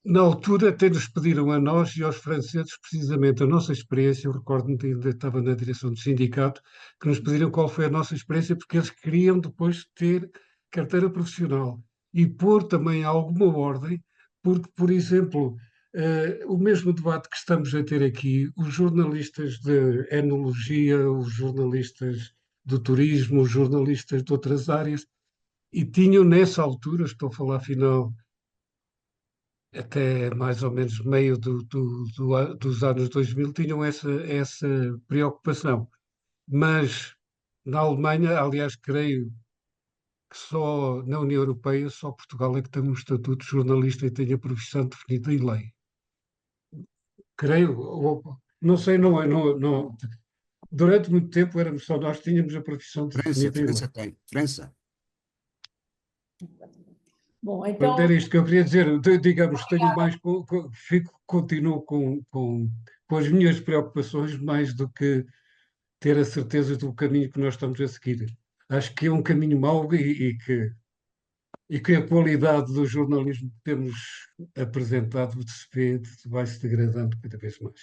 na altura até nos pediram a nós e aos franceses precisamente a nossa experiência. Eu recordo-me que ainda estava na direção do sindicato, que nos pediram qual foi a nossa experiência, porque eles queriam depois ter carteira profissional e pôr também alguma ordem, porque, por exemplo, o mesmo debate que estamos a ter aqui, os jornalistas de enologia, os jornalistas do turismo, os jornalistas de outras áreas, e tinham nessa altura, estou a falar final até mais ou menos meio dos anos 2000, tinham essa preocupação. Mas na Alemanha, aliás, creio que só na União Europeia, só Portugal é que tem um estatuto de jornalista e tem a profissão definida em lei. Creio, não sei, durante muito tempo éramos só nós que tínhamos a profissão definida em lei.
França tem. França.
Bom, então,
Era isto que eu queria dizer. Digamos, tenho mais, continuo com as minhas preocupações mais do que ter a certeza do caminho que nós estamos a seguir. Acho que é um caminho mau e que a qualidade do jornalismo que temos apresentado vai se degradando cada vez mais.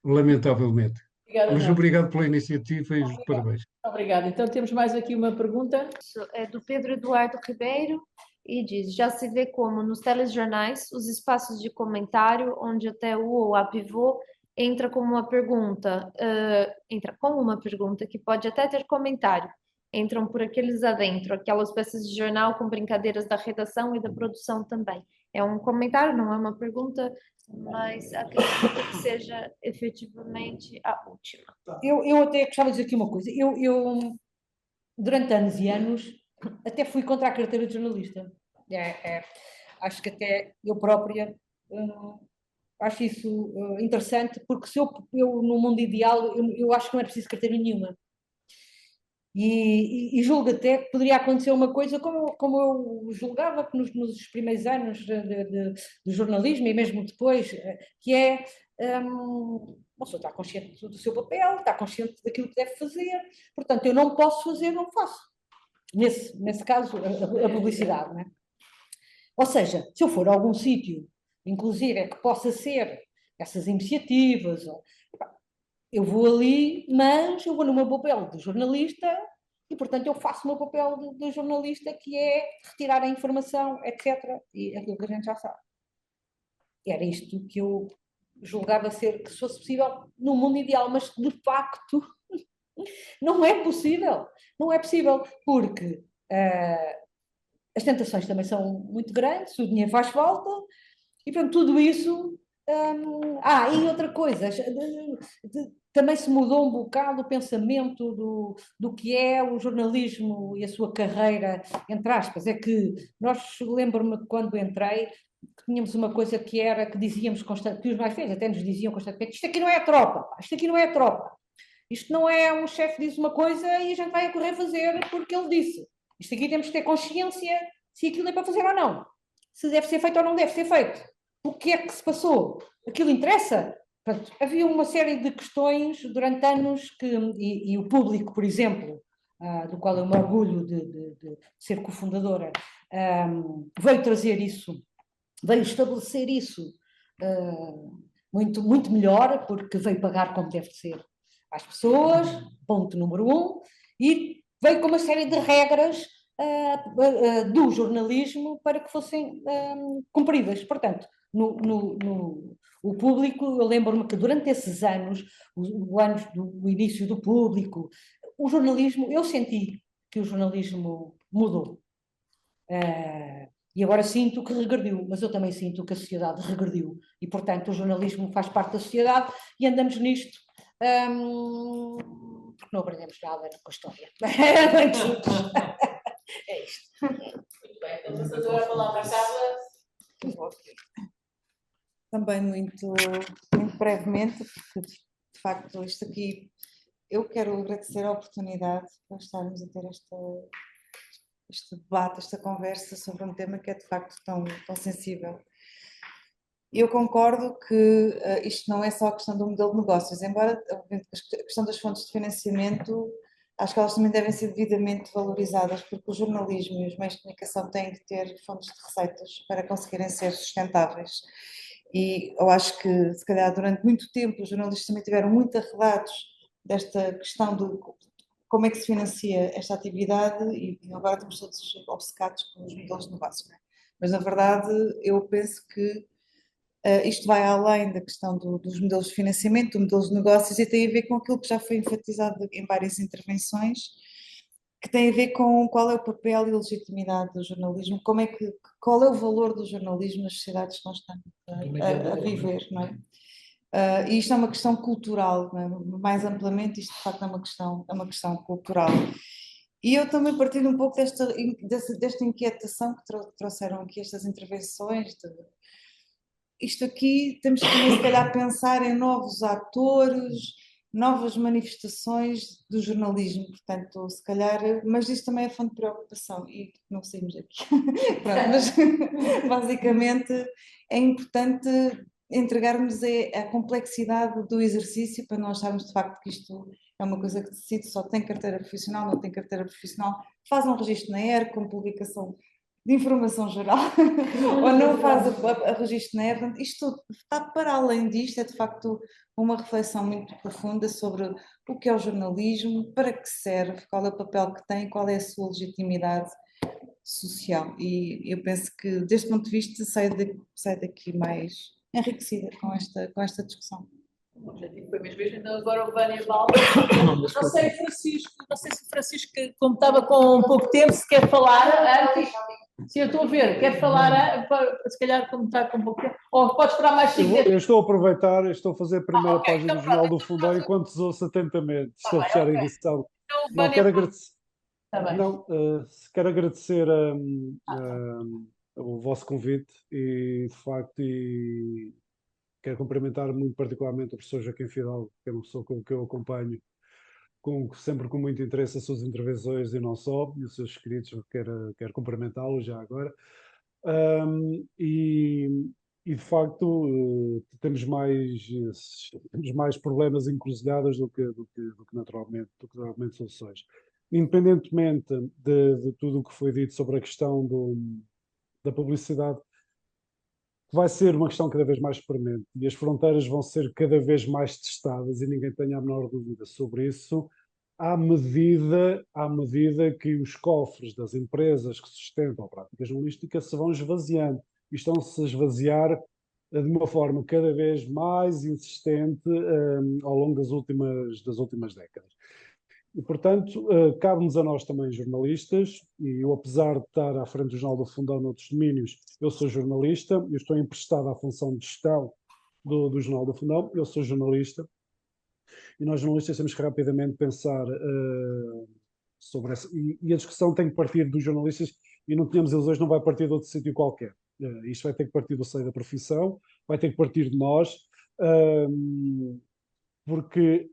Lamentavelmente.
Obrigada,
Mas
João.
obrigado pela iniciativa e os parabéns.
Obrigada. Então temos mais aqui uma pergunta.
É do Pedro Eduardo Ribeiro e diz: já se vê como nos telejornais os espaços de comentário, onde até o ou a pivô entra com uma pergunta que pode até ter comentário. Entram por aqueles adentro, aquelas peças de jornal com brincadeiras da redação e da produção também. É um comentário, não é uma pergunta, mas acredito que seja efetivamente a última.
eu até gostava de dizer aqui uma coisa. Eu durante anos e anos, até fui contra a carteira de jornalista. Acho que até eu própria acho isso interessante, porque se eu no mundo ideal, eu acho que não é preciso carteira nenhuma. E julgo até que poderia acontecer uma coisa como eu julgava que nos primeiros anos de jornalismo e mesmo depois, que é uma pessoa está consciente do seu papel, está consciente daquilo que deve fazer, portanto eu não posso fazer, não faço. Nesse caso, a publicidade, não é? Ou seja, se eu for a algum sítio, inclusive que possa ser essas iniciativas, eu vou ali, mas eu vou no meu papel de jornalista e, portanto, eu faço o meu papel de jornalista, que é retirar a informação, etc. E aquilo que a gente já sabe. Era isto que eu julgava ser, que fosse possível no mundo ideal, mas de facto não é possível. Não é possível, porque as tentações também são muito grandes, o dinheiro faz falta, e portanto tudo isso... e outra coisa, também se mudou um bocado o pensamento do que é o jornalismo e a sua carreira, entre aspas. É que lembro-me quando entrei, que tínhamos uma coisa que era, que dizíamos constantemente, que os mais velhos até nos diziam constantemente: isto aqui não é a tropa, isto aqui não é a tropa, isto não é um chefe diz uma coisa e a gente vai a correr fazer porque ele disse. Isto aqui temos que ter consciência se aquilo é para fazer ou não, se deve ser feito ou não deve ser feito. O que é que se passou? Aquilo interessa? Portanto, havia uma série de questões durante anos e o público, por exemplo, do qual eu me orgulho de ser cofundadora, veio trazer isso, veio estabelecer isso muito, muito melhor, porque veio pagar como deve ser às pessoas, ponto número 1, e veio com uma série de regras do jornalismo para que fossem cumpridas. Portanto, o público, eu lembro-me que durante esses anos, o anos do início do público, o jornalismo, eu senti que o jornalismo mudou. E agora sinto que regrediu, mas eu também sinto que a sociedade regrediu. E, portanto, o jornalismo faz parte da sociedade e andamos nisto porque não aprendemos nada com a história. É muito simples. É isto.
Muito bem, então passamos agora a palavra à Carla.
Também muito brevemente, porque de facto isto aqui, eu quero agradecer a oportunidade para estarmos a ter este debate, esta conversa sobre um tema que é de facto tão sensível. Eu concordo que isto não é só a questão do modelo de negócios, embora a questão das fontes de financiamento, acho que elas também devem ser devidamente valorizadas, porque o jornalismo e os meios de comunicação têm que ter fontes de receitas para conseguirem ser sustentáveis. E eu acho que, se calhar, durante muito tempo, os jornalistas também tiveram muito arredados desta questão de como é que se financia esta atividade e agora estamos todos obcecados com os modelos de negócio. Não é? Mas, na verdade, eu penso que isto vai além da questão dos modelos de financiamento, dos modelos de negócios e tem a ver com aquilo que já foi enfatizado em várias intervenções, que tem a ver com qual é o papel e a legitimidade do jornalismo, qual é o valor do jornalismo nas sociedades que nós estamos a viver, não é? E isto é uma questão cultural, não é? Mais amplamente isto de facto é uma questão cultural. E eu também partilho um pouco desta inquietação que trouxeram aqui estas intervenções. Isto aqui temos que também, se calhar, pensar em novos atores, novas manifestações do jornalismo, portanto, se calhar, mas isto também é fonte de preocupação e não saímos aqui. Pronto, mas basicamente é importante entregarmos a complexidade do exercício para nós acharmos de facto que isto é uma coisa que decide, só tem carteira profissional, não tem carteira profissional, faz um registro na ERC com publicação de informação geral, ou não faz a registro na ERC. Isto está para além disto, é de facto uma reflexão muito profunda sobre o que é o jornalismo, para que serve, qual é o papel que tem, qual é a sua legitimidade social. E eu penso que, deste ponto de vista, saio daqui mais enriquecida com esta discussão.
O objetivo foi mesmo este, então agora o Vânia Balda. Não sei, Francisco, se o Francisco, como estava com pouco tempo, se quer falar antes. Se eu estou a ver, quer falar, se calhar como está com pouco tempo, ou pode esperar mais 5 minutos.
Eu estou a aproveitar, estou a fazer a primeira página do Jornal do Fundão enquanto os ouço atentamente. Estou a fechar a edição. Não, quero agradecer. Não, quero agradecer o vosso convite e, de facto, quero cumprimentar muito particularmente o professor Joaquim Fidalgo, que é uma pessoa que eu acompanho sempre com muito interesse as suas intervenções e não só, e os seus escritos, quero cumprimentá-lo já agora. E de facto temos mais problemas encruzilhadas do que naturalmente soluções. Independentemente de tudo o que foi dito sobre a questão da publicidade, vai ser uma questão cada vez mais premente e as fronteiras vão ser cada vez mais testadas e ninguém tenha a menor dúvida sobre isso, à medida que os cofres das empresas que sustentam a prática jornalística se vão esvaziando e estão-se a esvaziar de uma forma cada vez mais insistente ao longo das últimas décadas. E, portanto, cabe-nos a nós também, jornalistas, e eu, apesar de estar à frente do Jornal do Fundão noutros domínios, eu sou jornalista, eu estou emprestado à função de gestão do Jornal do Fundão, eu sou jornalista, e nós jornalistas temos que rapidamente pensar sobre essa, e a discussão tem que partir dos jornalistas, e não tínhamos ilusões, não vai partir de outro sítio qualquer. Isto vai ter que partir do seio da profissão, vai ter que partir de nós, porque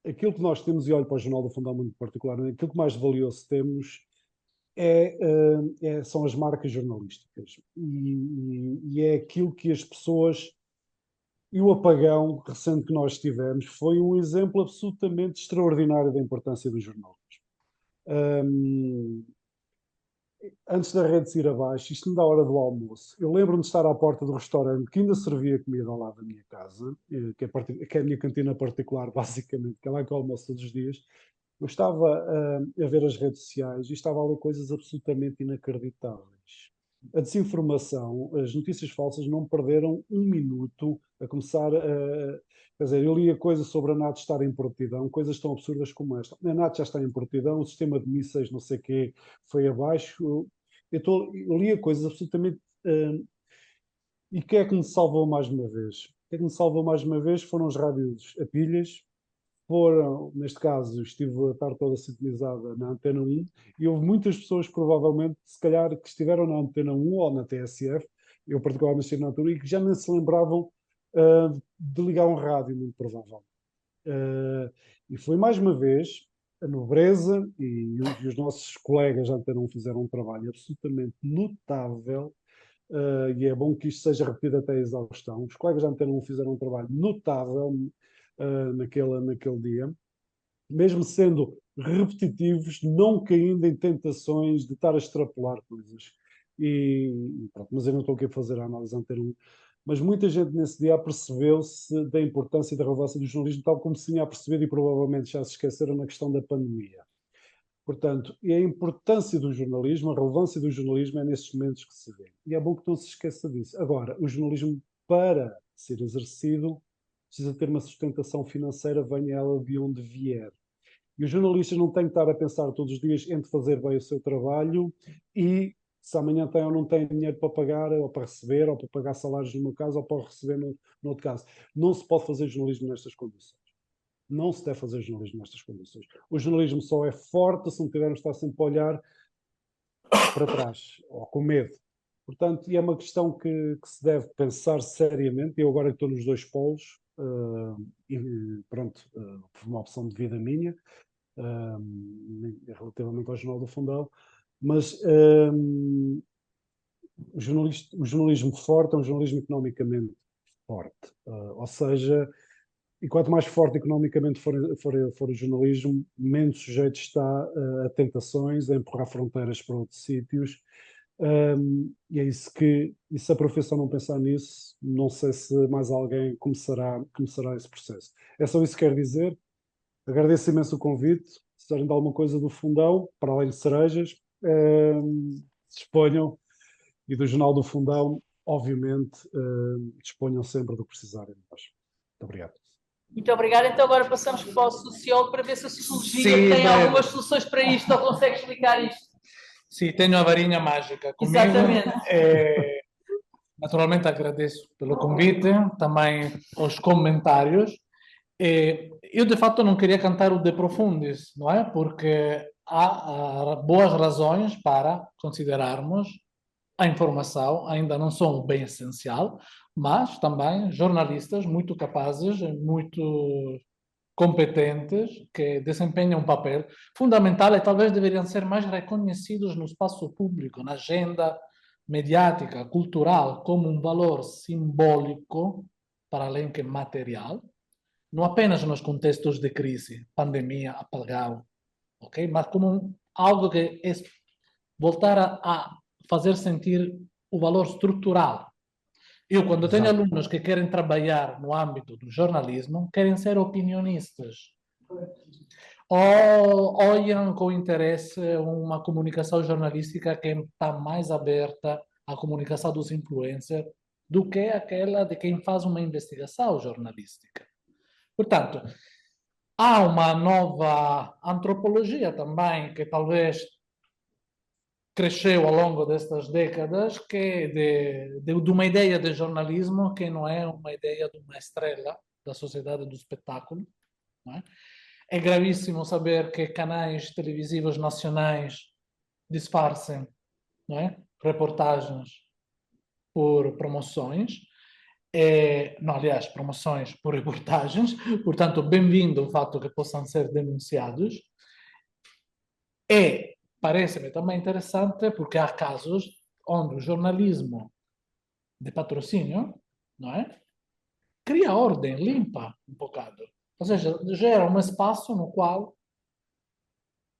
aquilo que nós temos, e olho para o Jornal do Fundão muito particularmente, aquilo que mais valioso temos são as marcas jornalísticas. E é aquilo que as pessoas... E o apagão recente que nós tivemos foi um exemplo absolutamente extraordinário da importância do jornalismo. Antes da rede se ir abaixo, isto me dá a hora do almoço. Eu lembro-me de estar à porta do restaurante que ainda servia comida ao lado da minha casa, que é a minha cantina particular, basicamente, que é lá que eu almoço todos os dias. Eu estava a ver as redes sociais e estava a ler coisas absolutamente inacreditáveis. A desinformação, as notícias falsas não perderam um minuto a começar a... Quer dizer, eu li a coisa sobre a NATO estar em prontidão, coisas tão absurdas como esta. A NATO já está em prontidão, o sistema de mísseis não sei o quê foi abaixo. Eu li a coisas absolutamente... E o que é que me salvou mais uma vez? O que é que me salvou mais uma vez foram os rádios a pilhas. Neste caso, estive a tarde toda sintonizada na Antena 1 e houve muitas pessoas, provavelmente, se calhar, que estiveram na Antena 1 ou na TSF, eu particularmente estive na altura, e que já nem se lembravam de ligar um rádio, muito provavelmente. E foi mais uma vez, a nobreza e os nossos colegas já Antena 1 fizeram um trabalho absolutamente notável, e é bom que isto seja repetido até a exaustão. Os colegas da Antena 1 fizeram um trabalho notável naquele dia, mesmo sendo repetitivos, não caindo em tentações de estar a extrapolar coisas. Pronto, mas eu não estou aqui a fazer a análise da Antena 1. Mas muita gente nesse dia apercebeu-se da importância e da relevância do jornalismo, tal como se tinha apercebido e provavelmente já se esqueceram na questão da pandemia. Portanto, e a importância do jornalismo, a relevância do jornalismo é nesses momentos que se vê. E é bom que não se esqueça disso. Agora, o jornalismo, para ser exercido, precisa ter uma sustentação financeira, venha ela de onde vier. E os jornalistas não têm que estar a pensar todos os dias entre fazer bem o seu trabalho e se amanhã tem ou não tem dinheiro para pagar, ou para receber, ou para pagar salários no meu caso, ou para receber no outro caso. Não se pode fazer jornalismo nestas condições. Não se deve fazer jornalismo nestas condições. O jornalismo só é forte se não tivermos de estar sempre a olhar para trás, ou com medo. Portanto, e é uma questão que se deve pensar seriamente. Eu agora estou nos dois polos, e pronto, foi uma opção de vida minha, relativamente ao Jornal do Fundão, mas o jornalismo forte é um jornalismo economicamente forte. Ou seja, e quanto mais forte economicamente for o jornalismo, menos sujeito está a tentações, a empurrar fronteiras para outros sítios. E é isso que, e se a profissão não pensar nisso, não sei se mais alguém começará esse processo. É só isso que quero dizer. Agradeço imenso o convite. Se precisarem de alguma coisa do Fundão, para além de cerejas, disponham. E do Jornal do Fundão, obviamente, disponham sempre do que precisarem de nós. Muito obrigado.
Muito obrigada. Então agora passamos para o sociólogo para ver se a sociologia tem algumas soluções para isto ou consegue explicar isto.
Sim, tenho a varinha mágica comigo.
Exatamente.
Naturalmente agradeço pelo convite, também os comentários. Eu, de fato, não queria cantar o De Profundis, não é? Porque há boas razões para considerarmos a informação ainda não são um bem essencial, mas também jornalistas muito capazes, muito competentes, que desempenham um papel fundamental e talvez deveriam ser mais reconhecidos no espaço público, na agenda mediática, cultural, como um valor simbólico, para além que material, não apenas nos contextos de crise, pandemia, apagão, ok? Mas como algo que é voltar a fazer sentir o valor estrutural. Eu, quando tenho alunos que querem trabalhar no âmbito do jornalismo, querem ser opinionistas. Ou olham com interesse uma comunicação jornalística que está mais aberta à comunicação dos influencers do que aquela de quem faz uma investigação jornalística. Portanto, há uma nova antropologia também que talvez cresceu ao longo destas décadas, que é de uma ideia de jornalismo que não é uma ideia de uma estrela da sociedade do espetáculo. Não é? É gravíssimo saber que canais televisivos nacionais disfarcem, não é? Reportagens por promoções, não, aliás, promoções por reportagens, portanto, bem-vindo o fato que possam ser denunciados. Parece-me também interessante porque há casos onde o jornalismo de patrocínio, não é? Cria ordem, limpa um bocado. Ou seja, gera um espaço no qual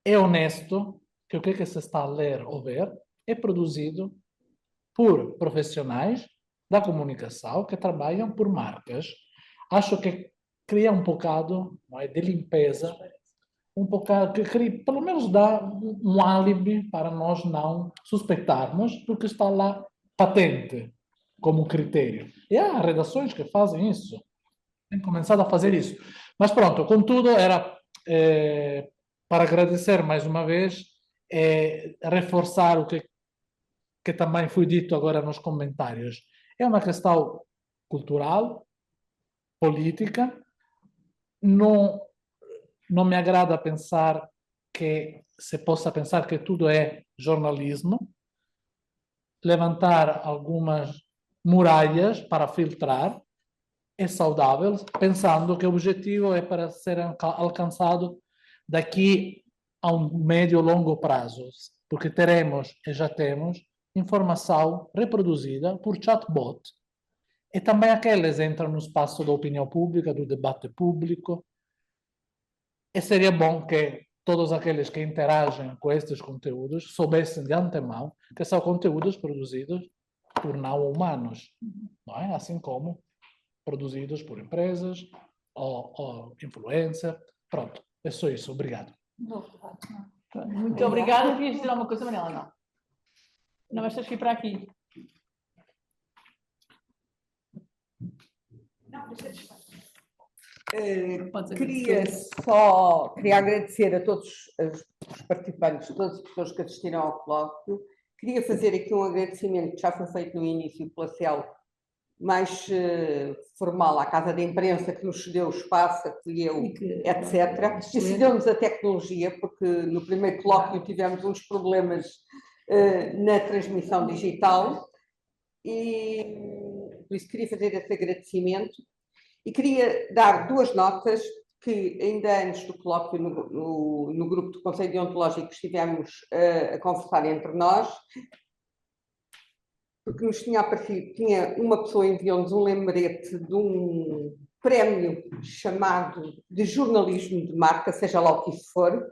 é honesto que o que se está a ler ou ver é produzido por profissionais da comunicação que trabalham por marcas. Acho que cria um bocado, não é, de limpeza, um bocado que cria, pelo menos dá um álibi para nós não suspeitarmos do que está lá patente como critério. E há redações que fazem isso, têm começado a fazer isso. Mas pronto, contudo, era para agradecer mais uma vez, reforçar o que também foi dito agora nos comentários. É uma questão cultural, política. Não me agrada pensar que se possa pensar que tudo é jornalismo. Levantar algumas muralhas para filtrar é saudável, pensando que o objetivo é para ser alcançado daqui a um médio e longo prazo, porque teremos e já temos informação reproduzida por chatbot e também aqueles entram no espaço da opinião pública, do debate público, e seria bom que todos aqueles que interagem com estes conteúdos soubessem de antemão que são conteúdos produzidos por não humanos, não é? Assim como produzidos por empresas ou influencer. Pronto, é só isso. Obrigado.
Muito obrigada. Querias dizer alguma coisa, Manela? Não. Não, mas tens que ir para aqui.
Queria agradecer a todos os participantes, todas as pessoas que assistiram ao colóquio. Queria fazer aqui um agradecimento que já foi feito no início pela CEL, mais formal, à Casa de Imprensa, que nos cedeu o espaço, acolheu, etc. E cedeu-nos a tecnologia, porque no primeiro colóquio tivemos uns problemas na transmissão digital, e por isso queria fazer esse agradecimento. E queria dar duas notas que ainda antes do colóquio no grupo do Conselho Deontológico estivemos a conversar entre nós, porque nos tinha aparecido, uma pessoa enviou-nos um lembrete de um prémio chamado de jornalismo de marca, seja lá o que isso for,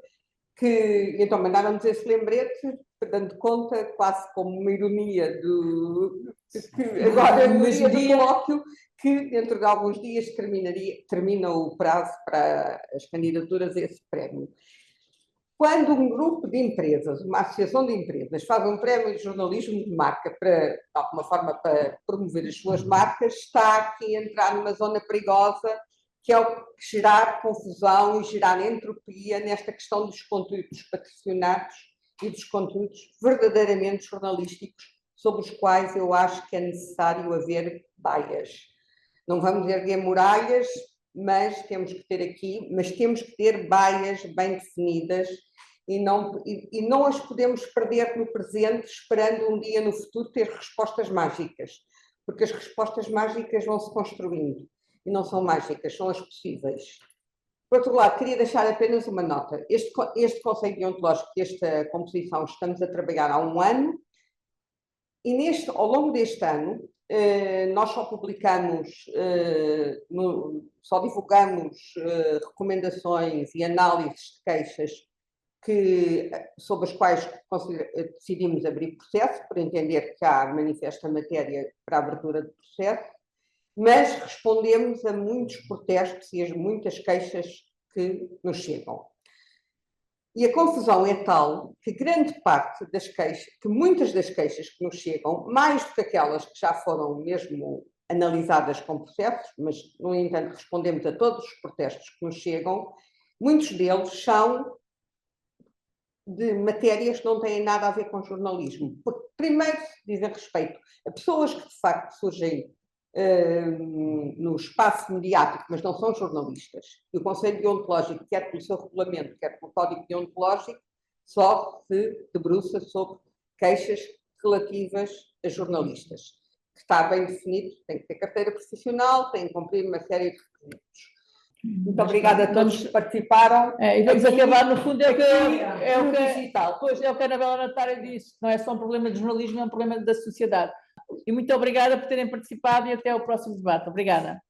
que então mandaram-nos esse lembrete, dando conta, quase como uma ironia que agora no dia do colóquio, que dentro de alguns dias termina o prazo para as candidaturas a esse prémio. Quando um grupo de empresas, uma associação de empresas, faz um prémio de jornalismo de marca para, de alguma forma, para promover as suas marcas, está aqui a entrar numa zona perigosa, que é o gerar confusão e gerar entropia nesta questão dos conteúdos patrocinados e dos conteúdos verdadeiramente jornalísticos, sobre os quais eu acho que é necessário haver baias. Não vamos erguer muralhas, mas temos que ter baias bem definidas e não as podemos perder no presente, esperando um dia no futuro ter respostas mágicas, porque as respostas mágicas vão se construindo e não são mágicas, são as possíveis. Por outro lado, queria deixar apenas uma nota. Este Conselho Deontológico, esta composição, estamos a trabalhar há um ano, e ao longo deste ano, nós só publicamos, só divulgamos recomendações e análises de queixas sobre as quais decidimos abrir processo, por entender que há manifesta matéria para a abertura de processo, mas respondemos a muitos protestos e a muitas queixas que nos chegam. E a confusão é tal que grande parte das queixas, que muitas das queixas que nos chegam, mais do que aquelas que já foram mesmo analisadas com processos, mas, no entanto, respondemos a todos os protestos que nos chegam, muitos deles são de matérias que não têm nada a ver com jornalismo. Porque, primeiro, dizem respeito a pessoas que, de facto, surgem no espaço mediático, mas não são jornalistas. E o Conselho Deontológico, quer pelo seu regulamento, quer pelo Código Deontológico, só se debruça sobre queixas relativas a jornalistas. Que está bem definido, tem que ter carteira profissional, tem que cumprir uma série de requisitos. Muito obrigada a todos que participaram.
E vamos acabar, no fundo, é o que a Anabela Natália disse, não é só um problema de jornalismo, é um problema da sociedade. E muito obrigada por terem participado e até ao próximo debate. Obrigada.